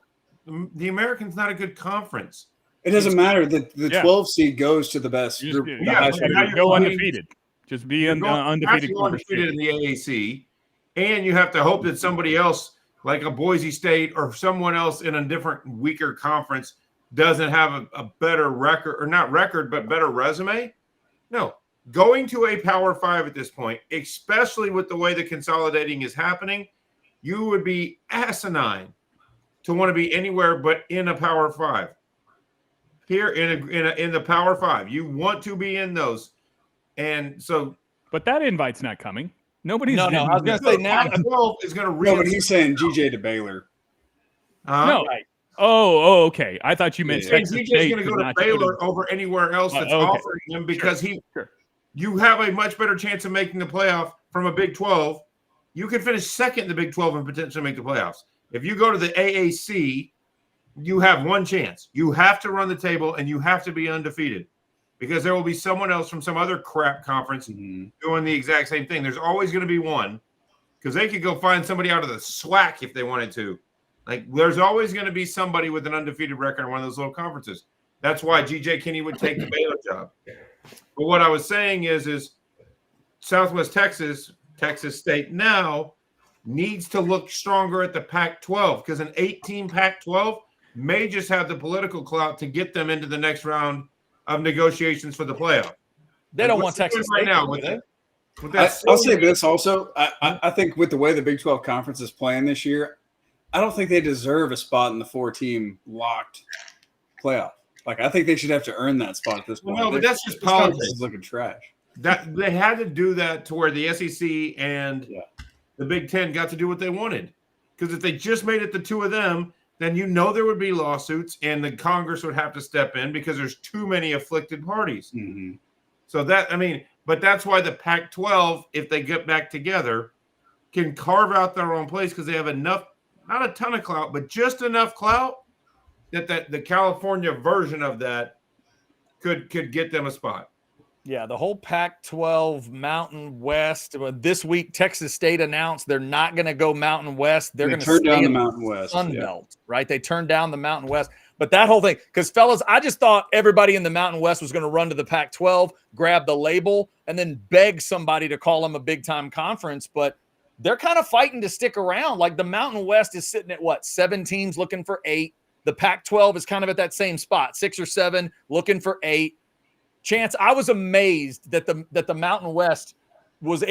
The American's not a good conference. It doesn't matter. The 12 seed goes to the best. Go undefeated. Just be undefeated. Undefeated in the AAC. And you have to hope that somebody else, like a Boise State or someone else in a different, weaker conference, doesn't have a better record, or not record, but better resume. No. Going to a Power 5 at this point, especially with the way the consolidating is happening, you would be asinine to want to be anywhere but in a Power 5. Here in the Power 5, you want to be in those, and so. But that invite's not coming. Nobody's. No. I was going to say now 12 is going to. No, but he's saying GJ to Baylor. No. Okay. I thought you meant Yeah. Texas DJ's State. going to go to not Baylor over anywhere else that's okay. offering him because you have a much better chance of making the playoff from a Big 12. You can finish second in the Big 12 and potentially make the playoffs. If you go to the AAC, you have one chance. You have to run the table and you have to be undefeated because there will be someone else from some other crap conference doing the exact same thing. There's always going to be one because they could go find somebody out of the SWAC if they wanted to. Like, there's always going to be somebody with an undefeated record in one of those little conferences. That's why G.J. Kinney would take the Baylor job. But what I was saying is Southwest Texas State now needs to look stronger at the Pac-12 because an 8-team Pac-12 may just have the political clout to get them into the next round of negotiations for the playoff. They don't want Texas right State now with that. I'll say this also. I think with the way the Big 12 conference is playing this year, I don't think they deserve a spot in the 4-team locked playoff. Like, I think they should have to earn that spot at this point. No, but that's just politics. politics. Is looking trash. That they had to do that to where the SEC and the Big Ten got to do what they wanted. Because if they just made it the two of them, then there would be lawsuits and the Congress would have to step in because there's too many afflicted parties. Mm-hmm. So but that's why the Pac-12, if they get back together, can carve out their own place because they have enough, not a ton of clout, but just enough clout that the California version of that could get them a spot. Yeah, the whole Pac-12 Mountain West. This week, Texas State announced they're not going to go Mountain West. They're going to turn stay down the in Mountain West. Sun Belt, right? They turned down the Mountain West. But that whole thing, because fellas, I just thought everybody in the Mountain West was going to run to the Pac-12, grab the label, and then beg somebody to call them a big-time conference. But they're kind of fighting to stick around. Like the Mountain West is sitting at 7 teams looking for 8. The Pac-12 is kind of at that same spot, 6 or 7 looking for 8. Chance, I was amazed that the Mountain West was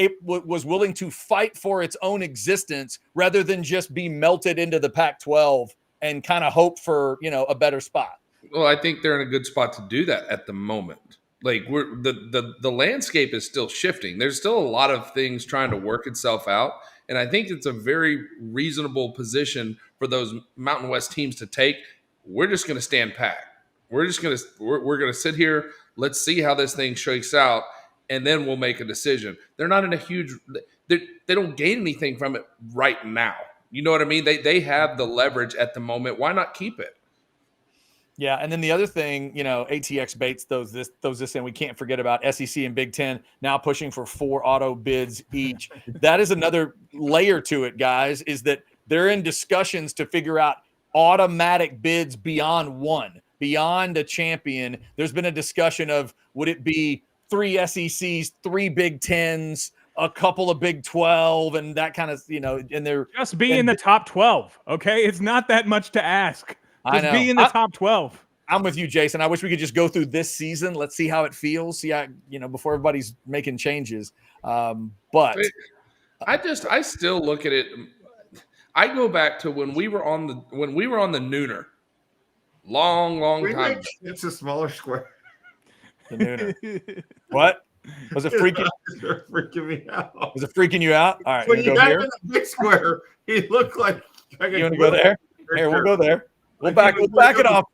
willing to fight for its own existence rather than just be melted into the Pac-12 and kind of hope for a better spot. Well, I think they're in a good spot to do that at the moment. Like the landscape is still shifting. There's still a lot of things trying to work itself out, and I think it's a very reasonable position for those Mountain West teams to take. We're just going to stand pat. We're going to sit here. Let's see how this thing shakes out, and then we'll make a decision. They're not in a huge – they don't gain anything from it right now. You know what I mean? They have the leverage at the moment. Why not keep it? Yeah, and then the other thing, ATX Bates throws this in. We can't forget about SEC and Big Ten now pushing for 4 auto bids each. That is another layer to it, guys, is that they're in discussions to figure out automatic bids beyond one. Beyond a champion, there's been a discussion of would it be 3 SECs, 3 Big Tens, a couple of Big 12, and that kind of, and they're just be in the top 12. Okay, it's not that much to ask. Just be in the top 12. I'm with you, Jason. I wish we could just go through this season. Let's see how it feels. See how, before everybody's making changes. But I still look at it. I go back to when we were on the Nooner. Long time. It's a smaller square. The Nooner. What? Was it freaking? You're freaking me out. Was it freaking you out? All right, when you you go had here. him in the big square, he looked like you want to go there? Here, we'll go there. We'll back it off.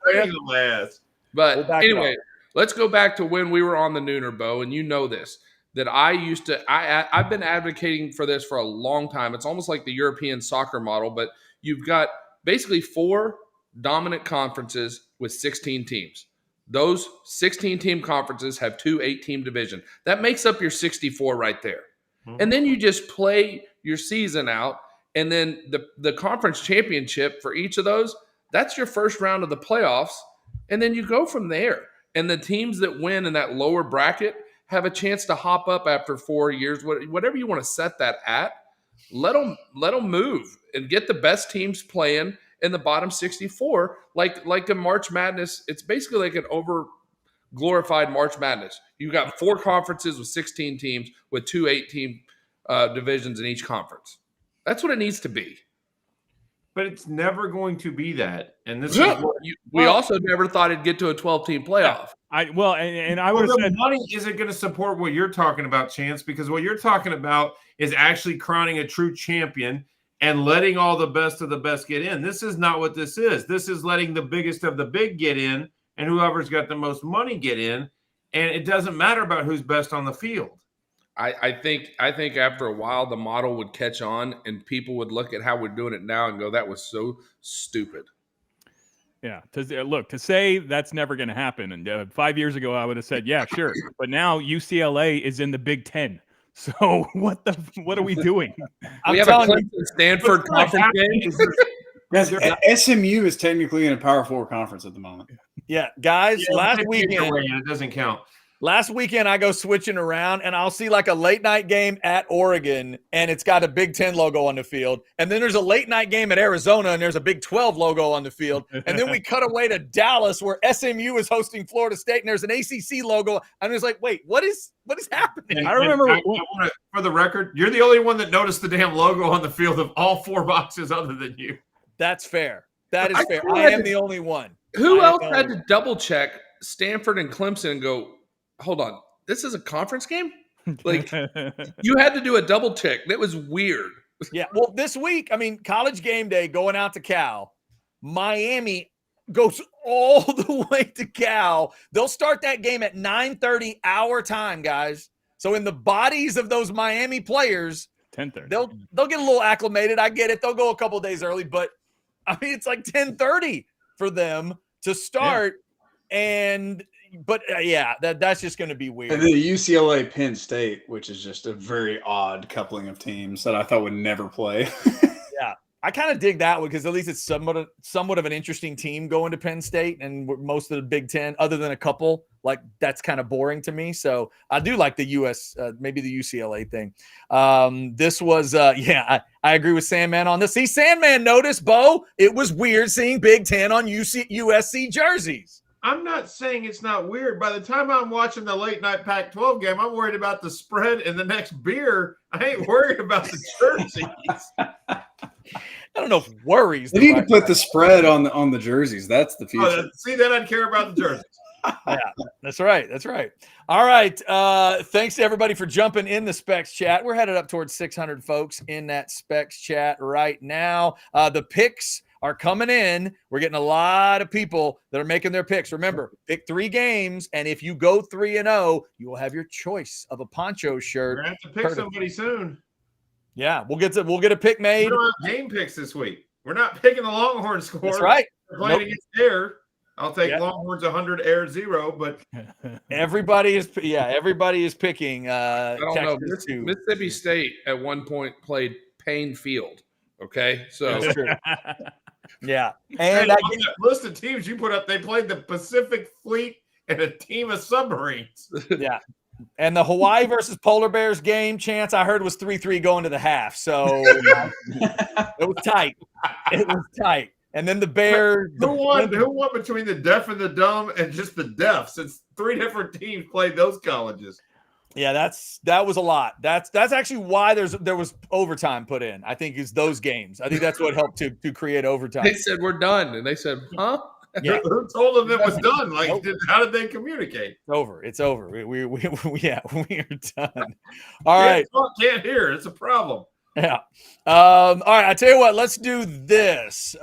But anyway, let's go back to when we were on the Nooner, Bo, and you know this. That I've been advocating for this for a long time. It's almost like the European soccer model, but you've got basically 4 dominant conferences with 16 teams. Those 16-team conferences have 2 8-team divisions. That makes up your 64 right there. Mm-hmm. And then you just play your season out, and then the conference championship for each of those, that's your first round of the playoffs, and then you go from there. And the teams that win in that lower bracket have a chance to hop up after 4 years, whatever you want to set that at. Let them move and get the best teams playing in the bottom 64, like a March Madness. It's basically like an over-glorified March Madness. You've got 4 conferences with 16 teams with 2 8-team divisions in each conference. That's what it needs to be. But it's never going to be that. And this we also never thought it'd get to a 12-team playoff. I would have said the money isn't going to support what you're talking about, Chance, because what you're talking about is actually crowning a true champion and letting all the best of the best get in. This is not what this is. This is letting the biggest of the big get in, and whoever's got the most money get in. And it doesn't matter about who's best on the field. I think after a while the model would catch on, and people would look at how we're doing it now and go, "That was so stupid." Yeah. To say that's never going to happen. And 5 years ago, I would have said, yeah, sure. But now UCLA is in the Big Ten. So what are we doing? We have a Clemson-Stanford conference game. Guys, SMU is technically in a Power 4 conference at the moment. Yeah, guys, last weekend it doesn't count. Last weekend, I go switching around, and I'll see like a late-night game at Oregon, and it's got a Big Ten logo on the field. And then there's a late-night game at Arizona, and there's a Big 12 logo on the field. And then we cut away to Dallas, where SMU is hosting Florida State, and there's an ACC logo. I'm just like, wait, what is happening? I remember. For the record, you're the only one that noticed the damn logo on the field of all 4 boxes other than you. That's fair. That is fair. I am the only one. Who else had to double-check Stanford and Clemson and go, hold on, this is a conference game? Like, you had to do a double check. That was weird. Yeah, well, this week, I mean, College Game Day going out to Cal. Miami goes all the way to Cal. They'll start that game at 9:30 our time, guys. So in the bodies of those Miami players, 10:30. They'll get a little acclimated. I get it. They'll go a couple of days early, but I mean, it's like 10:30 for them to start. Yeah. But that's just going to be weird. And then the UCLA Penn State, which is just a very odd coupling of teams that I thought would never play. Yeah, I kind of dig that one because at least it's somewhat of an interesting team going to Penn State, and most of the Big Ten, other than a couple, like that's kind of boring to me. So I do like the maybe the UCLA thing. This was, I agree with Sandman on this. See, Sandman noticed, Bo, it was weird seeing Big Ten on USC jerseys. I'm not saying it's not weird. By the time I'm watching the late night Pac-12 game, I'm worried about the spread and the next beer. I ain't worried about the jerseys. I don't know if worries. They need to put the spread on the jerseys. That's the future. See, then I'd care about the jerseys. Yeah, that's right. That's right. All right. Thanks to everybody for jumping in the Specs chat. We're headed up towards 600 folks in that Specs chat right now. The picks are coming in. We're getting a lot of people that are making their picks. Remember, pick 3 games, and if you go 3-0, you will have your choice of a poncho shirt. We're going to have to pick somebody soon. Yeah, we'll get a pick made. We don't have game picks this week. We're not picking the Longhorns score. That's right. We're playing against Air. I'll take Longhorns 100, Air 0, but everybody is picking I don't Texas know. Mississippi State at one point played Payne Field. Okay, so that's true. Yeah, and that list of teams you put up, they played the Pacific Fleet and a team of submarines. Yeah, and the Hawaii versus Polar Bears game, Chance, I heard was 3-3 going to the half, so it was tight. It was tight. And then the Bears. Who won between the deaf and the dumb and just the deaf? Since 3 different teams played those colleges. Yeah, that was a lot. That's actually why there was overtime put in. I think is those games. I think that's what helped to create overtime. They said we're done, and they said, "Huh?" Yeah. Who told them it was done? Like, how did they communicate? It's over. It's over. We are done. All right. Can't hear. It's a problem. Yeah. All right. I tell you what. Let's do this.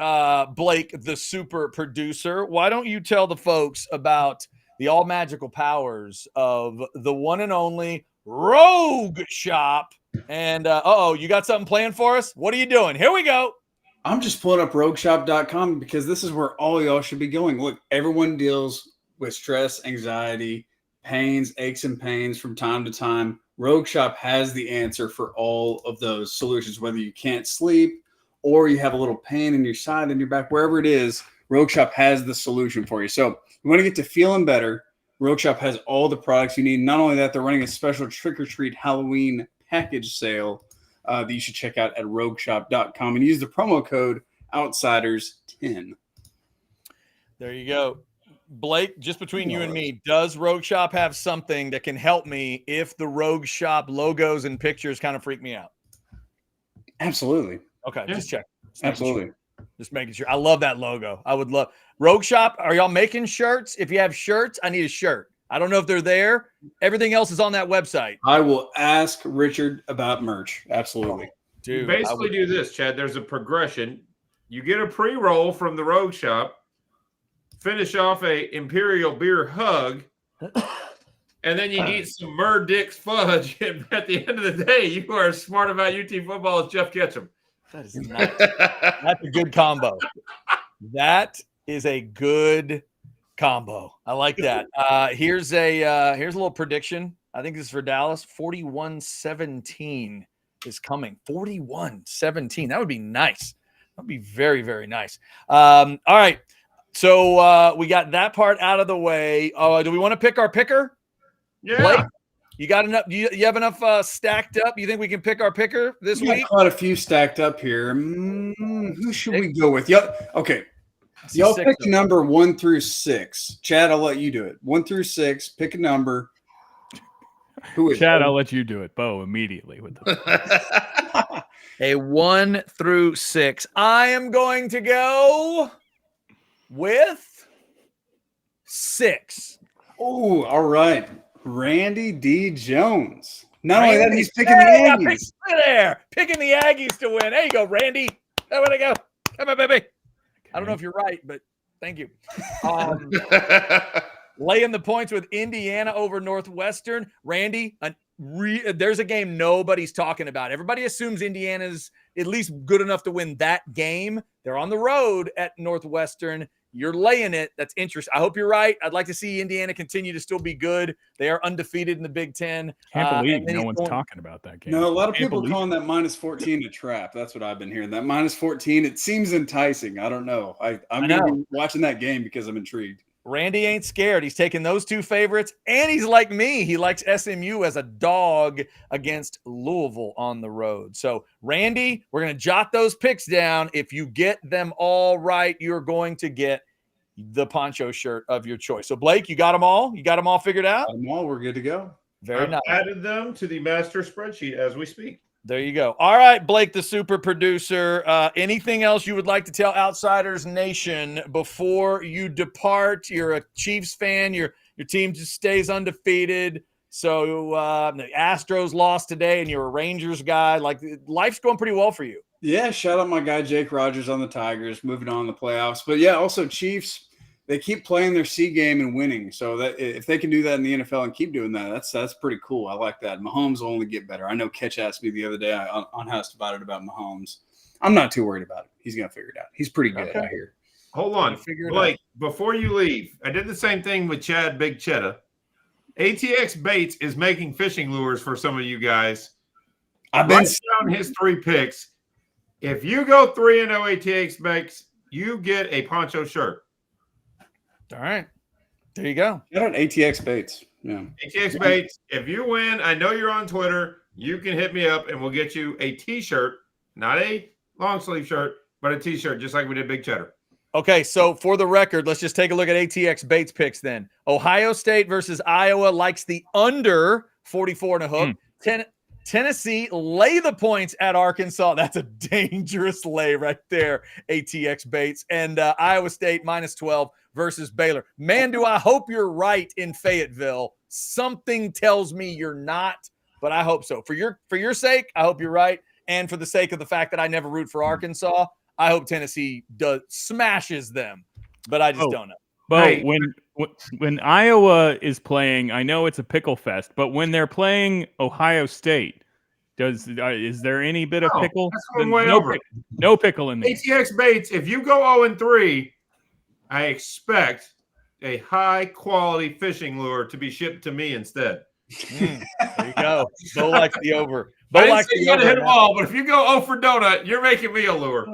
Blake, the super producer. Why don't you tell the folks about the all magical powers of the one and only Rogue Shop? And you got something planned for us? What are you doing? Here we go. I'm just pulling up rogueshop.com because this is where all y'all should be going. Look, everyone deals with stress, anxiety, pains, aches and pains from time to time. Rogue Shop has the answer for all of those solutions, whether you can't sleep or you have a little pain in your side, in your back, wherever it is, Rogue Shop has the solution for you. So you want to get to feeling better, Rogue Shop has all the products you need. Not only that, they're running a special trick-or-treat Halloween package sale that you should check out at rogueshop.com and use the promo code OUTSIDERS10. There you go. Blake, just between you and me, does Rogue Shop have something that can help me if the Rogue Shop logos and pictures kind of freak me out? Absolutely. Okay, yeah. Just check. Absolutely. Just making sure. I love that logo. I would love Rogue Shop. Are y'all making shirts? If you have shirts, I need a shirt. I don't know if they're there. Everything else is on that website. I will ask Richard about merch. Absolutely. You Dude, basically do this, Chad. There's a progression. You get a pre-roll from the Rogue Shop, finish off a Imperial Beer Hug, and then you eat some Dick's fudge. And at the end of the day, you are as smart about UT football as Jeff Ketchum. that is nice. That's a good combo. That is a good combo. I like that. Here's a little prediction. I think this is for Dallas. 41-17 is coming. 41-17. That would be nice. That would be very, very nice. All right. So we got that part out of the way. Do we want to pick our picker? Yeah. Blake, you got enough? You have enough stacked up? You think we can pick our picker this week? Quite a few stacked up here. Who should we go with? Okay. Y'all pick number 1 through 6. Chad, I'll let you do it. 1 through 6. Pick a number. Who is Chad? I'll let you do it. Bo immediately with the A 1 through 6. I am going to go with 6. Oh, all right. Randy D. Jones. Not only that, he's picking the Aggies. Picking the Aggies to win. There you go, Randy. There we go. Come on, baby. Okay. I don't know if you're right, but thank you. Laying the points with Indiana over Northwestern. Randy, there's a game nobody's talking about. Everybody assumes Indiana's at least good enough to win that game. They're on the road at Northwestern. You're laying it. That's interesting. I hope you're right. I'd like to see Indiana continue to still be good. They are undefeated in the Big Ten. Can't believe no one's talking about that game. No, a lot of people calling that -14 a trap. That's what I've been hearing. That -14, it seems enticing. I don't know. I'm going to be watching that game because I'm intrigued. Randy ain't scared. He's taking those 2 favorites, and he's like me. He likes SMU as a dog against Louisville on the road. So, Randy, we're going to jot those picks down. If you get them all right, you're going to get the poncho shirt of your choice. So, Blake, you got them all? You got them all figured out? Got them all. We're good to go. Very nice. Added them to the master spreadsheet as we speak. There you go. All right, Blake, the super producer. Anything else you would like to tell Outsiders Nation before you depart? You're a Chiefs fan. Your team just stays undefeated. So the Astros lost today, and you're a Rangers guy. Like, life's going pretty well for you. Yeah, shout out my guy Jake Rogers on the Tigers, moving on in the playoffs. But yeah, also Chiefs. They keep playing their C game and winning. So that if they can do that in the NFL and keep doing that, that's pretty cool. I like that. Mahomes will only get better. I know Ketch asked me the other day on House Divided about Mahomes. I'm not too worried about it. He's going to figure it out. He's pretty good out here. Hold on. Blake, before you leave, I did the same thing with Chad Big Cheddar. ATX Baits is making fishing lures for some of you guys. I've been down his 3 picks. If you go 3-0 ATX Baits, you get a poncho shirt. All right. There you go. Shout out ATX Baits. Yeah. ATX Baits, if you win, I know you're on Twitter. You can hit me up and we'll get you a T-shirt, not a long sleeve shirt, but a T-shirt, just like we did Big Cheddar. Okay, so for the record, let's just take a look at ATX Baits picks then. Ohio State versus Iowa likes the under 44 and a hook. Tennessee lay the points at Arkansas. That's a dangerous lay right there, ATX Baits. And Iowa State -12 versus Baylor. Man, do I hope you're right in Fayetteville. Something tells me you're not, but I hope so. For your sake, I hope you're right. And for the sake of the fact that I never root for Arkansas, I hope Tennessee smashes them. But I just don't know. But when Iowa is playing, I know it's a pickle fest, but when they're playing Ohio State, is there any bit of pickle? That's going way over. No pickle in there. ATX Baits, if you go 0-3, I expect a high-quality fishing lure to be shipped to me instead. There you go. Bo likes the over. I didn't say you got to hit them all, but if you go 0 for donut, you're making me a lure.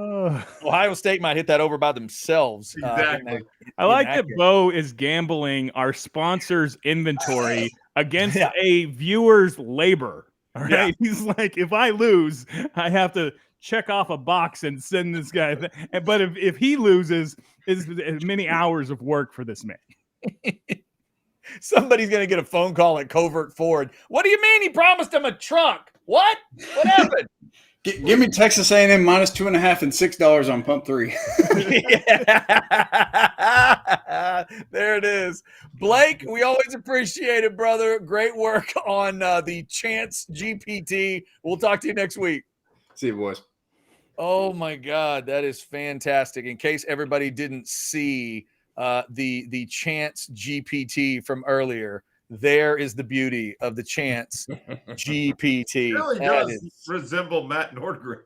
Ohio State might hit that over by themselves. Exactly. I like that Bo is gambling our sponsor's inventory against a viewer's labor. All right. Yeah. He's like, if I lose, I have to check off a box and send this guy. But if he loses, it's many hours of work for this man. Somebody's going to get a phone call at Covert Ford. What do you mean he promised him a trunk? What? What happened? Give me Texas A&M -2.5 and $6 on pump 3. There it is. Blake, we always appreciate it, brother. Great work on the Chance GPT. We'll talk to you next week. See you, boys. Oh my God, that is fantastic. In case everybody didn't see the Chance GPT from earlier, there is the beauty of the Chance GPT. It really does resemble Matt Nordgren.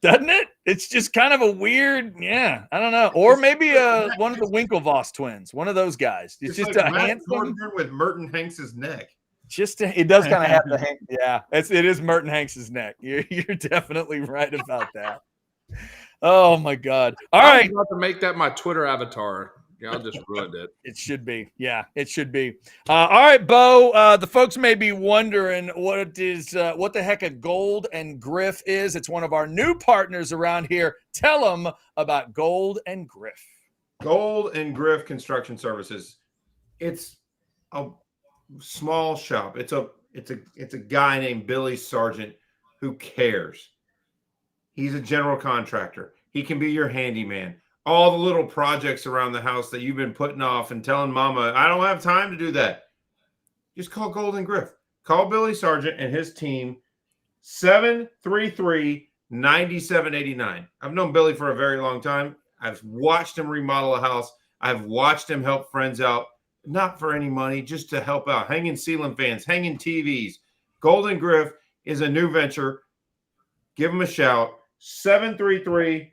Doesn't it? It's just kind of a weird, I don't know. Or maybe one of the Winklevoss twins, one of those guys. It's just like a Matt handsome Nordgren with Merton Hanks' neck. It does kind of have the Hank. Yeah, it is Merton Hanks' neck. You're definitely right about that. Oh my God! All right, I'm about to make that my Twitter avatar. Y'all just ruined it. It should be. Yeah, it should be. All right, Bo. The folks may be wondering what the heck a Gold and Griff is. It's one of our new partners around here. Tell them about Gold and Griff. Gold and Griff Construction Services. It's a small shop. It's a guy named Billy Sargent who cares. He's a general contractor. He can be your handyman. All the little projects around the house that you've been putting off and telling mama, I don't have time to do that. Just call Gold and Griff. Call Billy Sargent and his team, 733-9789. I've known Billy for a very long time. I've watched him remodel a house. I've watched him help friends out, not for any money, just to help out. Hanging ceiling fans, hanging TVs. Gold and Griff is a new venture. Give him a shout. 733-9789.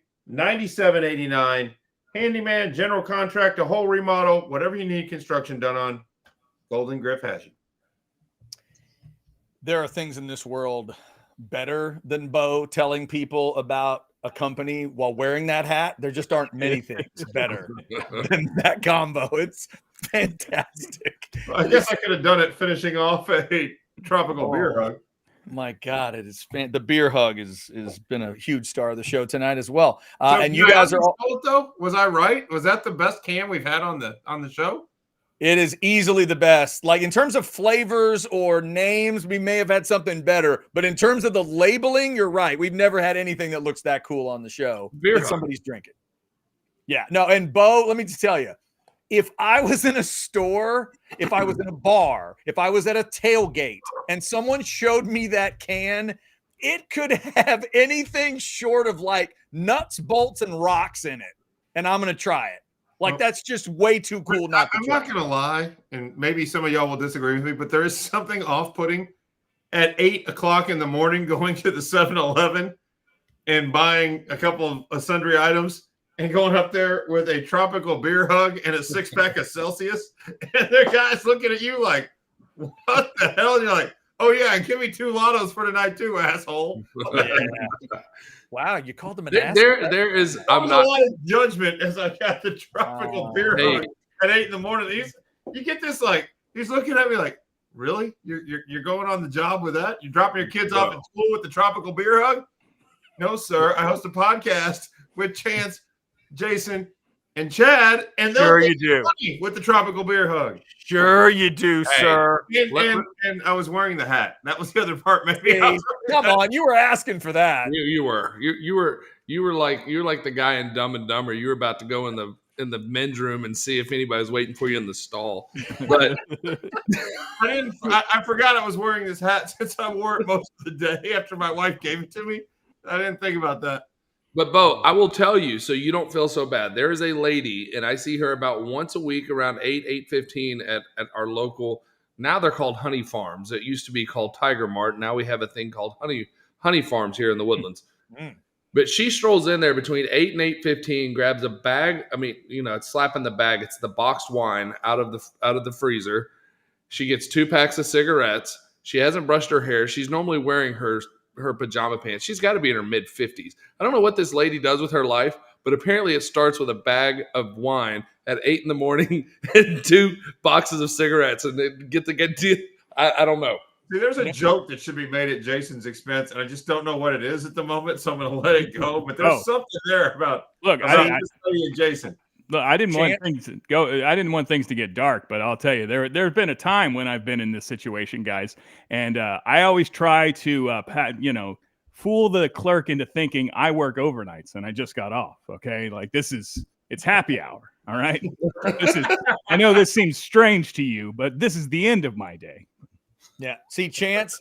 Handyman, general contract, a whole remodel, whatever you need construction done on, Gold and Griff has you. There are things in this world better than Bo telling people about a company while wearing that hat. There just aren't many things better than that combo. It's fantastic. I guess I could have done it finishing off a tropical beer hug. My God, it is the beer hug has been a huge star of the show tonight as well. So and you guys are all. Though, was I right? Was that the best can we've had on the show? It is easily the best. Like in terms of flavors or names, we may have had something better. But in terms of the labeling, you're right. We've never had anything that looks that cool on the show that somebody's drinking. Yeah, no. And Bo, let me just tell you, if I was in a store, if I was in a bar, if I was at a tailgate and someone showed me that can, it could have anything short of like nuts, bolts, and rocks in it. And I'm going to try it. Like, that's just way too cool not to try. I'm not going to lie, and maybe some of y'all will disagree with me, but there is something off-putting at 8 o'clock in the morning going to the 7-Eleven and buying a couple of sundry items and going up there with a tropical beer hug and a six-pack of Celsius, and their guys looking at you like, what the hell? And you're like, oh, yeah, give me 2 Lottos for tonight too, asshole. Yeah. Wow, you called them an asshole? There is a lot of judgment as I got the tropical beer hug at 8 in the morning. You get this, like, he's looking at me like, really? You're going on the job with that? You're dropping your kids off at school with the tropical beer hug? No, sir. I host a podcast with Chance, Jason, and Chad, and sure you do with the tropical beer hug. Sure you do, sir. And I was wearing the hat. That was the other part. Maybe. Hey, come on, you were asking for that. You were like the guy in Dumb and Dumber. You were about to go in the men's room and see if anybody was waiting for you in the stall. But I forgot I was wearing this hat since I wore it most of the day after my wife gave it to me. I didn't think about that. But, Bo, I will tell you so you don't feel so bad. There is a lady, and I see her about once a week around 8:15 at our local, now they're called Honey Farms. It used to be called Tiger Mart. Now we have a thing called Honey Farms here in the Woodlands. But she strolls in there between 8 and 8:15, grabs a bag. I mean, it's slapping the bag. It's the boxed wine out of the freezer. She gets 2 packs of cigarettes. She hasn't brushed her hair. She's normally wearing her pajama pants. She's got to be in her mid-50s. I don't know what this lady does with her life, but apparently it starts with a bag of wine at 8 in the morning and 2 boxes of cigarettes, and they get to I don't know. See, there's a joke that should be made at Jason's expense, and I just don't know what it is at the moment, so I'm going to let it go. But there's something there about Jason. Look, I didn't want things to get dark, but I'll tell you, there's been a time when I've been in this situation, guys, and I always try to, fool the clerk into thinking I work overnights and I just got off. Okay, like it's happy hour. All right, I know this seems strange to you, but this is the end of my day. Yeah. See, Chance,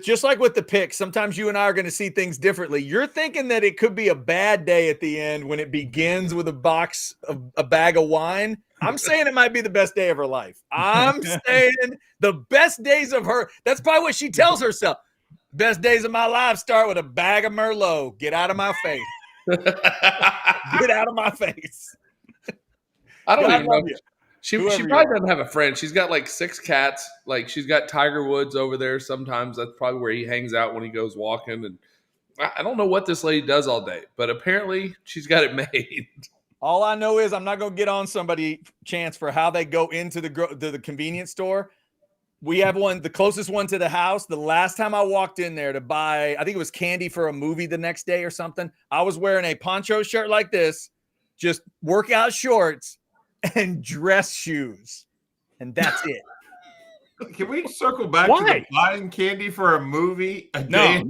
just like with the picks, sometimes you and I are going to see things differently. You're thinking that it could be a bad day at the end when it begins with a bag of wine. I'm saying it might be the best day of her life. I'm saying the best days of her. That's probably what she tells herself. Best days of my life start with a bag of Merlot. Get out of my face. Get out of my face. I don't God even know. love you. She Whoever probably you are. doesn't have a friend. She's got like 6 cats. Like she's got Tiger Woods over there. Sometimes that's probably where he hangs out when he goes walking. And I don't know what this lady does all day, but apparently she's got it made. All I know is I'm not going to get on somebody, Chance, for how they go into the convenience store. We have one, the closest one to the house. The last time I walked in there to buy, I think it was candy for a movie the next day or something. I was wearing a poncho shirt like this, just workout shorts and dress shoes. And that's it. Can we circle back Why? to the buying candy for a movie? No.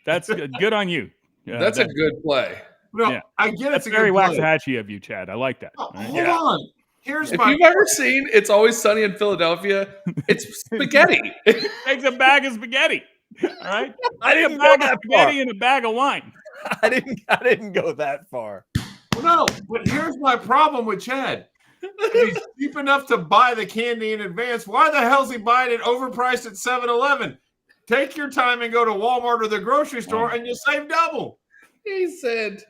That's good on you. That's a good play. No, Yeah. I get That's it's a very good play. Waxahachie of you, Chad. I like that. Oh, Right? hold on. Here's If my you've ever seen It's Always Sunny in Philadelphia, it's spaghetti. Takes a bag of spaghetti. All right. I A didn't go bag of that spaghetti far. and a bag of wine. I didn't go that far. No, but here's my problem with Chad. If he's cheap enough to buy the candy in advance, why the hell's he buying it overpriced at 7-Eleven? Take your time and go to Walmart or the grocery store and you'll save double. He said,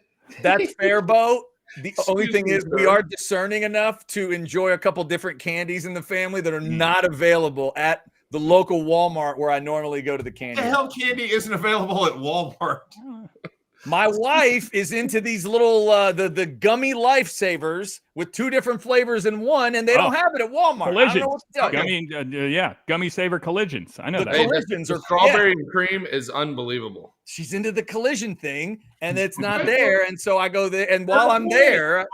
That's fair, Bo. The only Excuse thing me, is we sir. are discerning enough to enjoy a couple different candies in the family that are not available at the local Walmart where I normally go to the candy. The hell candy isn't available at Walmart? My wife is into these little the gummy lifesavers with 2 different flavors in one, and they don't have it at Walmart. I don't know what to tell you. Gummy saver collisions. I know The that. Hey, collisions the are strawberry and cream is unbelievable. She's into the collision thing, and it's not there. And so I go there, and while I'm there,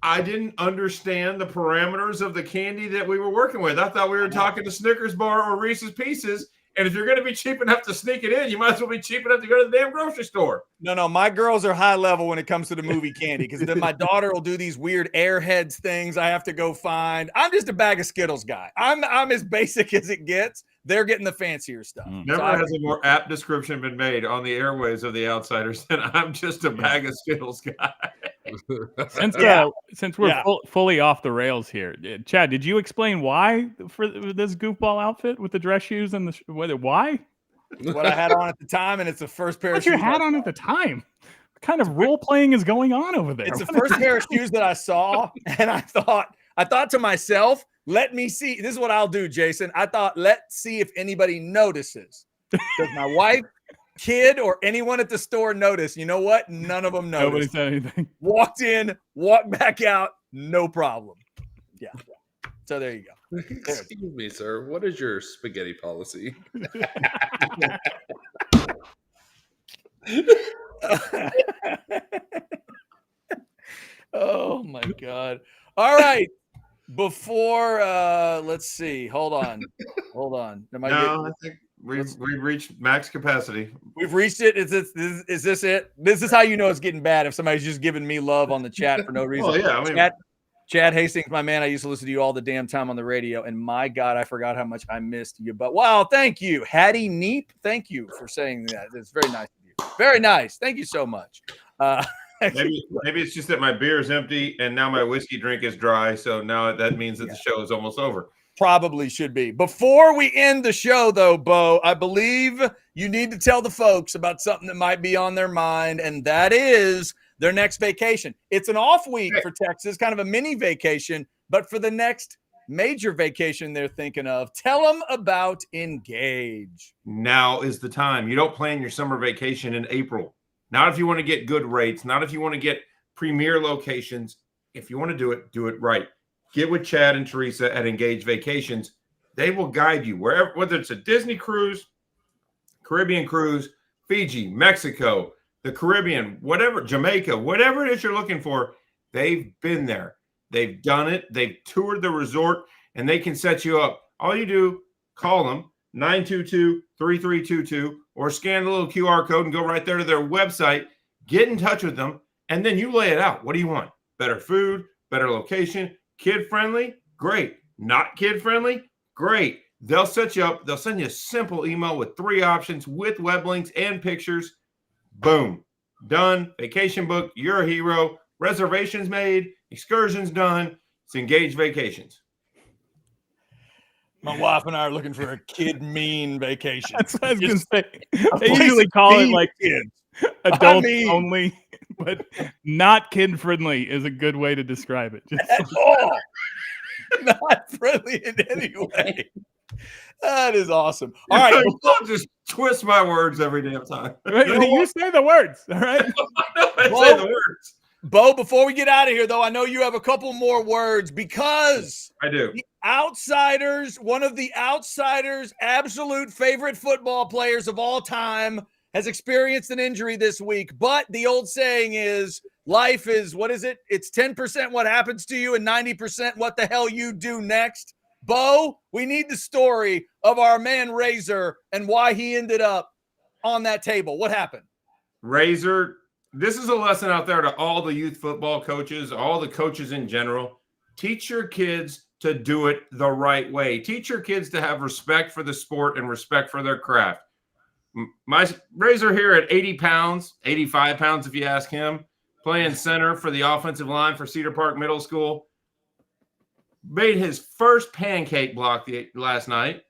I didn't understand the parameters of the candy that we were working with. I thought we were talking to Snickers bar or Reese's Pieces. And if you're going to be cheap enough to sneak it in, you might as well be cheap enough to go to the damn grocery store. No, my girls are high level when it comes to the movie candy because then my daughter will do these weird Airheads things I have to go find. I'm just a bag of Skittles guy. I'm as basic as it gets. They're getting the fancier stuff. Never has a more apt description been made on the airways of the Outsiders than I'm just a bag of Skittles guy. Since we're fully off the rails here, Chad, did you explain why for this goofball outfit with the dress shoes and why? What I had on at the time, and it's the first pair of shoes. What you had on at the time? What kind of role playing is going on over there? It's the first pair of shoes that I saw, and I thought to myself, let me see. This is what I'll do, Jason. I thought, let's see if anybody notices. Does my wife, kid, or anyone at the store notice? You know what? None of them noticed. Nobody said anything. Walked in, walked back out, no problem. Yeah. So there you go. Excuse me, sir. What is your spaghetti policy? Oh my God. All right. Before let's see. Hold on. I think we've reached max capacity. We've reached it. Is this it? This is how you know it's getting bad if somebody's just giving me love on the chat for no reason. Oh yeah, Chad Hastings, my man, I used to listen to you all the damn time on the radio, and my God, I forgot how much I missed you. But wow, thank you. Hattie Neep, thank you for saying that. It's very nice of you. Very nice. Thank you so much. maybe it's just that my beer is empty and now my whiskey drink is dry. So now that means that the show is almost over. Probably should be. Before we end the show, though, Bo, I believe you need to tell the folks about something that might be on their mind, and that is their next vacation. It's an off week for Texas, kind of a mini vacation, but for the next major vacation they're thinking of, tell them about Engage. Now is the time. You don't plan your summer vacation in April. Not if you want to get good rates, not if you want to get premier locations. If you want to do it right. Get with Chad and Teresa at Engage Vacations. They will guide you wherever, whether it's a Disney cruise, Caribbean cruise, Fiji, Mexico, the Caribbean, whatever, Jamaica, whatever it is you're looking for. They've been there. They've done it. They've toured the resort, and they can set you up. All you do, call them, 922-3322, or scan the little QR code and go right there to their website, get in touch with them, and then you lay it out. What do you want? Better food, better location, kid-friendly? Great. Not kid-friendly? Great. They'll set you up. They'll send you a simple email with 3 options with web links and pictures. Boom. Done. Vacation booked. You're a hero. Reservations made. Excursions done. It's Engaged Vacations. My wife and I are looking for a kid-mean vacation. That's what I was going to Just say. a They place usually to call it be like kids. adults mean- only, but not kid-friendly is a good way to describe it. Just At all. Not friendly in any way. That is awesome. All right. Don't just twist my words every damn time. you say the words, all right? I say the words. Bo, before we get out of here, though, I know you have a couple more words because I do. the Outsiders, one of the Outsiders' absolute favorite football players of all time, has experienced an injury this week. But the old saying is, life is, what is it? It's 10% what happens to you and 90% what the hell you do next. Bo, we need the story of our man Razor and why he ended up on that table. What happened? Razor, this is a lesson out there to all the youth football coaches, all the coaches in general. Teach your kids to do it the right way. Teach your kids to have respect for the sport and respect for their craft. My Razor here at 80 pounds, 85 pounds if you ask him, playing center for the offensive line for Cedar Park Middle School, made his first pancake block last night,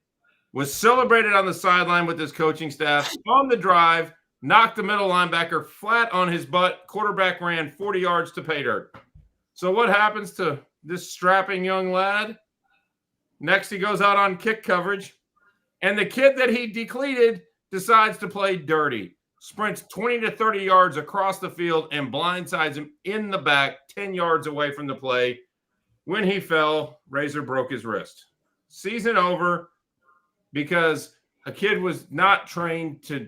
was celebrated on the sideline with his coaching staff, on the drive, knocked the middle linebacker flat on his butt, quarterback ran 40 yards to pay dirt. So what happens to this strapping young lad? Next, he goes out on kick coverage, and the kid that he decleated decides to play dirty, sprints 20 to 30 yards across the field and blindsides him in the back 10 yards away from the play. When he fell, Razor broke his wrist. Season over because a kid was not trained to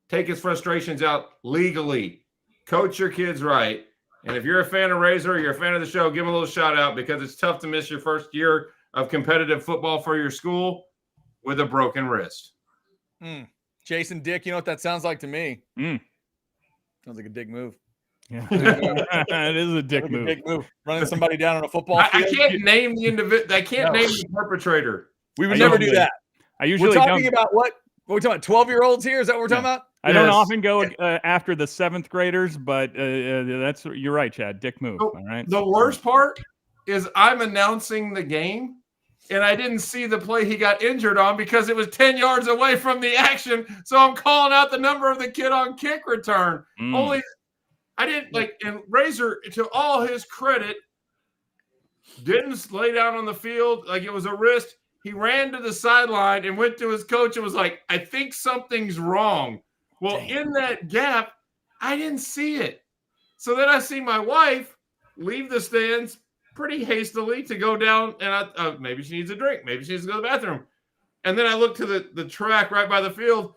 take his frustrations out legally. Coach your kids right. And if you're a fan of Razor or you're a fan of the show, give him a little shout out because it's tough to miss your first year of competitive football for your school with a broken wrist. Jason, Dick, you know what that sounds like to me? Mm. Sounds like a dick move. Yeah. It is a dick move. Dick move. Running somebody down on a football I field. can't name the individual. I can't name the perpetrator. We would I never usually- do that. I usually We're talking don't. about what? We're talking about 12-year-olds here? Is that what we're talking about? I don't Yes. often go after the 7th graders, but you're right, Chad. Dick move. So, All right. The worst part is I'm announcing the game, and I didn't see the play he got injured on because it was 10 yards away from the action. So I'm calling out the number of the kid on kick return. Only I didn't and Razor, to all his credit, didn't lay down on the field like it was a wrist. He ran to the sideline and went to his coach and was like, I think something's wrong. Well, in that gap, I didn't see it. So then I see my wife leave the stands pretty hastily to go down, and maybe she needs a drink. Maybe she needs to go to the bathroom. And then I look to the track right by the field,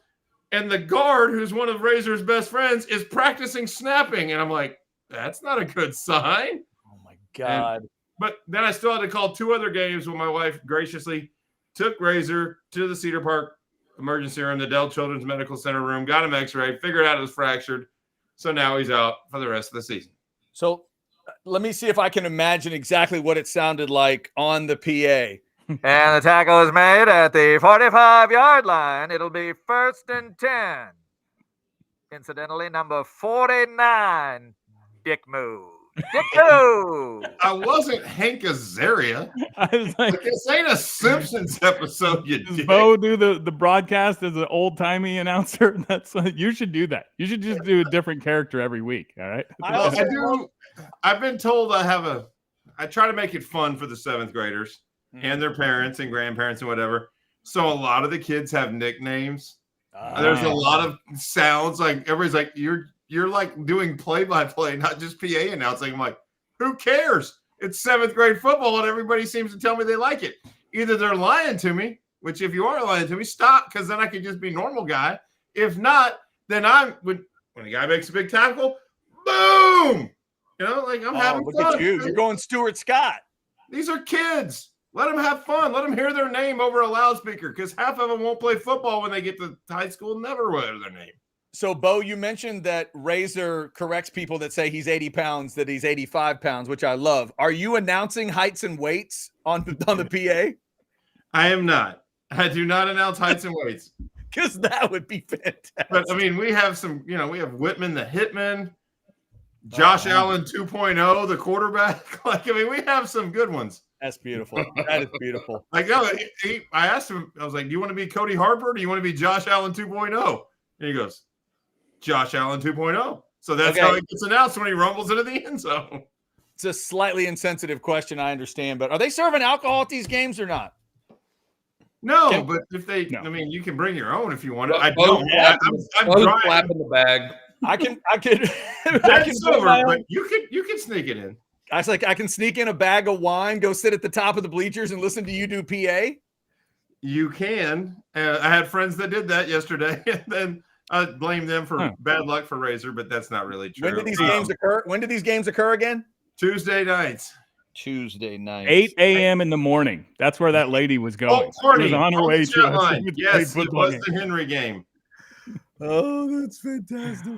and the guard, who's one of Razor's best friends, is practicing snapping. And I'm like, that's not a good sign. Oh, my God. But then I still had to call 2 other games when my wife graciously took Razor to the Cedar Park emergency room, the Dell Children's Medical Center room, got him x-rayed, figured out it was fractured. So now he's out for the rest of the season. So let me see if I can imagine exactly what it sounded like on the PA. And the tackle is made at the 45-yard line. It'll be 1st and 10. Incidentally, number 49, Dick move. Dick move. I wasn't Hank Azaria. I was like, This ain't a Simpsons episode, you does dick. Bo do the broadcast as an old timey announcer? That's you should do that. You should just do a different character every week. All right. I do. I've been told I try to make it fun for the 7th graders and their parents and grandparents and whatever. So a lot of the kids have nicknames. There's a lot of sounds like everybody's like, you're like doing play-by-play, not just PA announcing. I'm like, who cares? It's 7th grade football and everybody seems to tell me they like it. Either they're lying to me, which if you are lying to me, stop, because then I can just be normal guy. If not, then when a guy makes a big tackle, boom! You know, like I'm having look fun. at you. You're going Stuart Scott. These are kids. Let them have fun. Let them hear their name over a loudspeaker because half of them won't play football when they get to high school, never will hear their name. So, Bo, you mentioned that Razor corrects people that say he's 80 pounds, that he's 85 pounds, which I love. Are you announcing heights and weights on the PA? I am not. I do not announce heights and weights. Because that would be fantastic. But, I mean, we have some, we have Whitman the Hitman, Josh Allen 2.0, the quarterback. We have some good ones. That's beautiful. That is beautiful. I asked him, I was like, do you want to be Cody Harper or do you want to be Josh Allen 2.0? And he goes, Josh Allen 2.0. So that's how it gets announced when he rumbles into the end zone. It's a slightly insensitive question, I understand, but are they serving alcohol at these games or not? No, but if they, you can bring your own if you want. I don't. I'm flapping the bag. I can sober, but you can sneak it in. I was like, I can sneak in a bag of wine, go sit at the top of the bleachers and listen to you do PA. You can. I had friends that did that yesterday, and then I blame them for bad luck for Razor, but that's not really true. When do these games occur? When do these games occur again? Tuesday nights. 8 a.m. in the morning. That's where that lady was going. Courtney, she was on her way to yes, it was the Henry game. Oh, that's fantastic.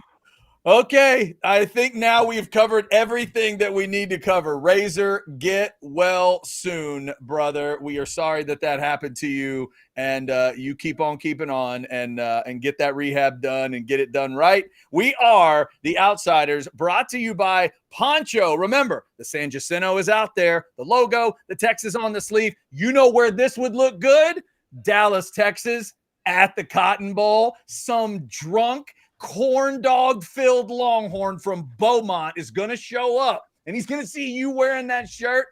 Okay, I think now we've covered everything that we need to cover. Razor, get well soon, brother. We are sorry that happened to you, and you keep on keeping on and get that rehab done and get it done right. We are the Outsiders, brought to you by Poncho. Remember, the San Jacinto is out there, the logo, the Texas on the sleeve. You know where this would look good? Dallas, Texas, at the Cotton Bowl. Some drunk corn dog filled Longhorn from Beaumont is going to show up, and he's going to see you wearing that shirt,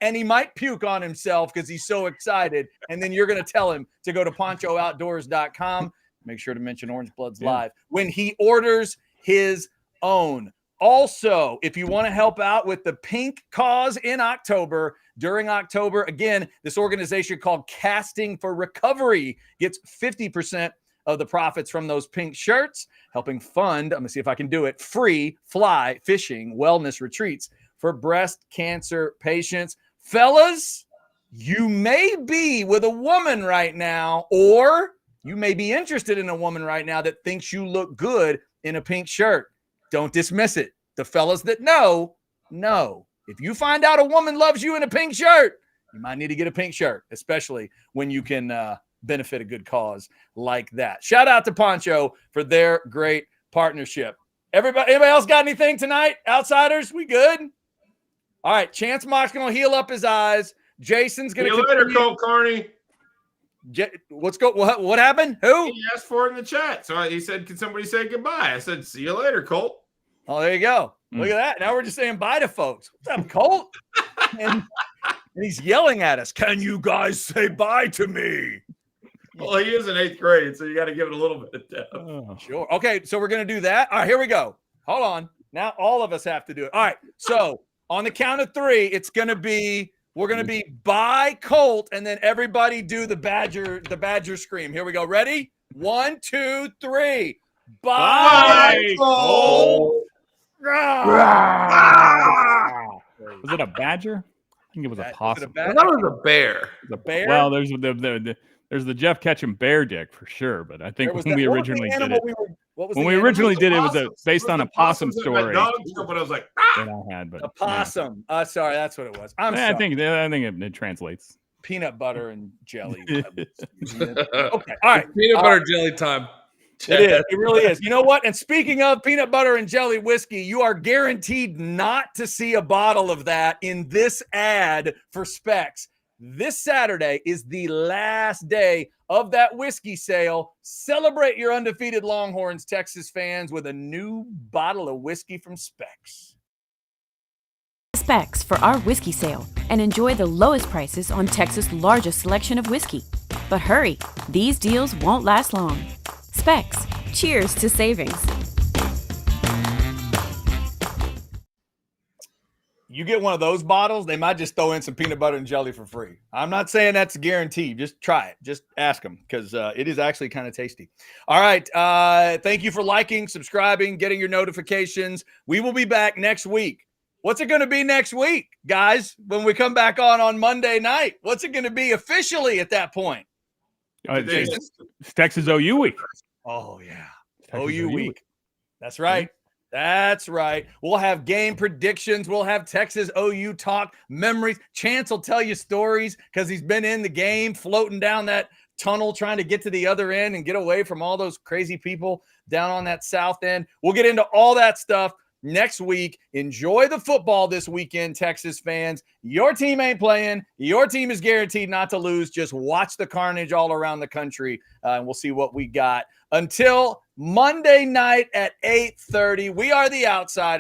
and he might puke on himself because he's so excited. And then you're going to tell him to go to ponchooutdoors.com. Make sure to mention Orange Bloods Live when he orders his own. Also, if you want to help out with the pink cause in October, during October, again, this organization called Casting for Recovery gets 50% of the profits from those pink shirts, helping fund, I'm going to see if I can do it, free fly fishing wellness retreats for breast cancer patients. Fellas, you may be with a woman right now, or you may be interested in a woman right now that thinks you look good in a pink shirt. Don't dismiss it. The fellas that know. If you find out a woman loves you in a pink shirt, you might need to get a pink shirt, especially when you can benefit a good cause like that. Shout out to Poncho for their great partnership. Anybody else got anything tonight? Outsiders, we good? All right, Chance Mock's going to heal up his eyes. Jason's going to. See you later, Colt Carney. What happened? Who? He asked for it in the chat. So he said, "Can somebody say goodbye?" I said, "See you later, Colt." Oh, there you go. Look at that. Now we're just saying bye to folks. What's up, Colt? and he's yelling at us. Can you guys say bye to me? Well, he is in 8th grade, so you got to give it a little bit of depth. Oh, sure. Okay, so we're going to do that. All right, here we go. Hold on. Now all of us have to do it. All right, so on the count of 3, we're going to be bye Colt, and then everybody do the Badger scream. Here we go. Ready? 1, 2, 3. Bye Colt. Was it a badger? I think it was a possum. I thought it was a bear. The bear? Well, there's the Jeff Ketchum bear dick for sure, but I think when we originally did it, it was based on a possum story. But I was like, that I had, but a possum. Sorry, that's what it was. I think it translates. Peanut butter and jelly. Okay, all right. Peanut butter jelly time. It is. It really is. You know what? And speaking of peanut butter and jelly whiskey, you are guaranteed not to see a bottle of that in this ad for Specs. This Saturday is the last day of that whiskey sale. Celebrate your undefeated Longhorns, Texas fans, with a new bottle of whiskey from Specs. Specs for our whiskey sale and enjoy the lowest prices on Texas' largest selection of whiskey. But hurry, these deals won't last long. Specs, cheers to savings. You get one of those bottles, they might just throw in some peanut butter and jelly for free. I'm not saying that's guaranteed. Just try it. Just ask them because it is actually kind of tasty. All right. Thank you for liking, subscribing, getting your notifications. We will be back next week. What's it going to be next week, guys, when we come back on Monday night? What's it going to be officially at that point? It's Texas OU week. Oh, yeah. OU week. That's right. That's right. We'll have game predictions. We'll have Texas OU talk, memories. Chance will tell you stories because he's been in the game, floating down that tunnel trying to get to the other end and get away from all those crazy people down on that south end. We'll get into all that stuff next week. Enjoy the football this weekend, Texas fans. Your team ain't playing. Your team is guaranteed not to lose. Just watch the carnage all around the country, and we'll see what we got. Until Monday night at 8:30, we are the Outsiders.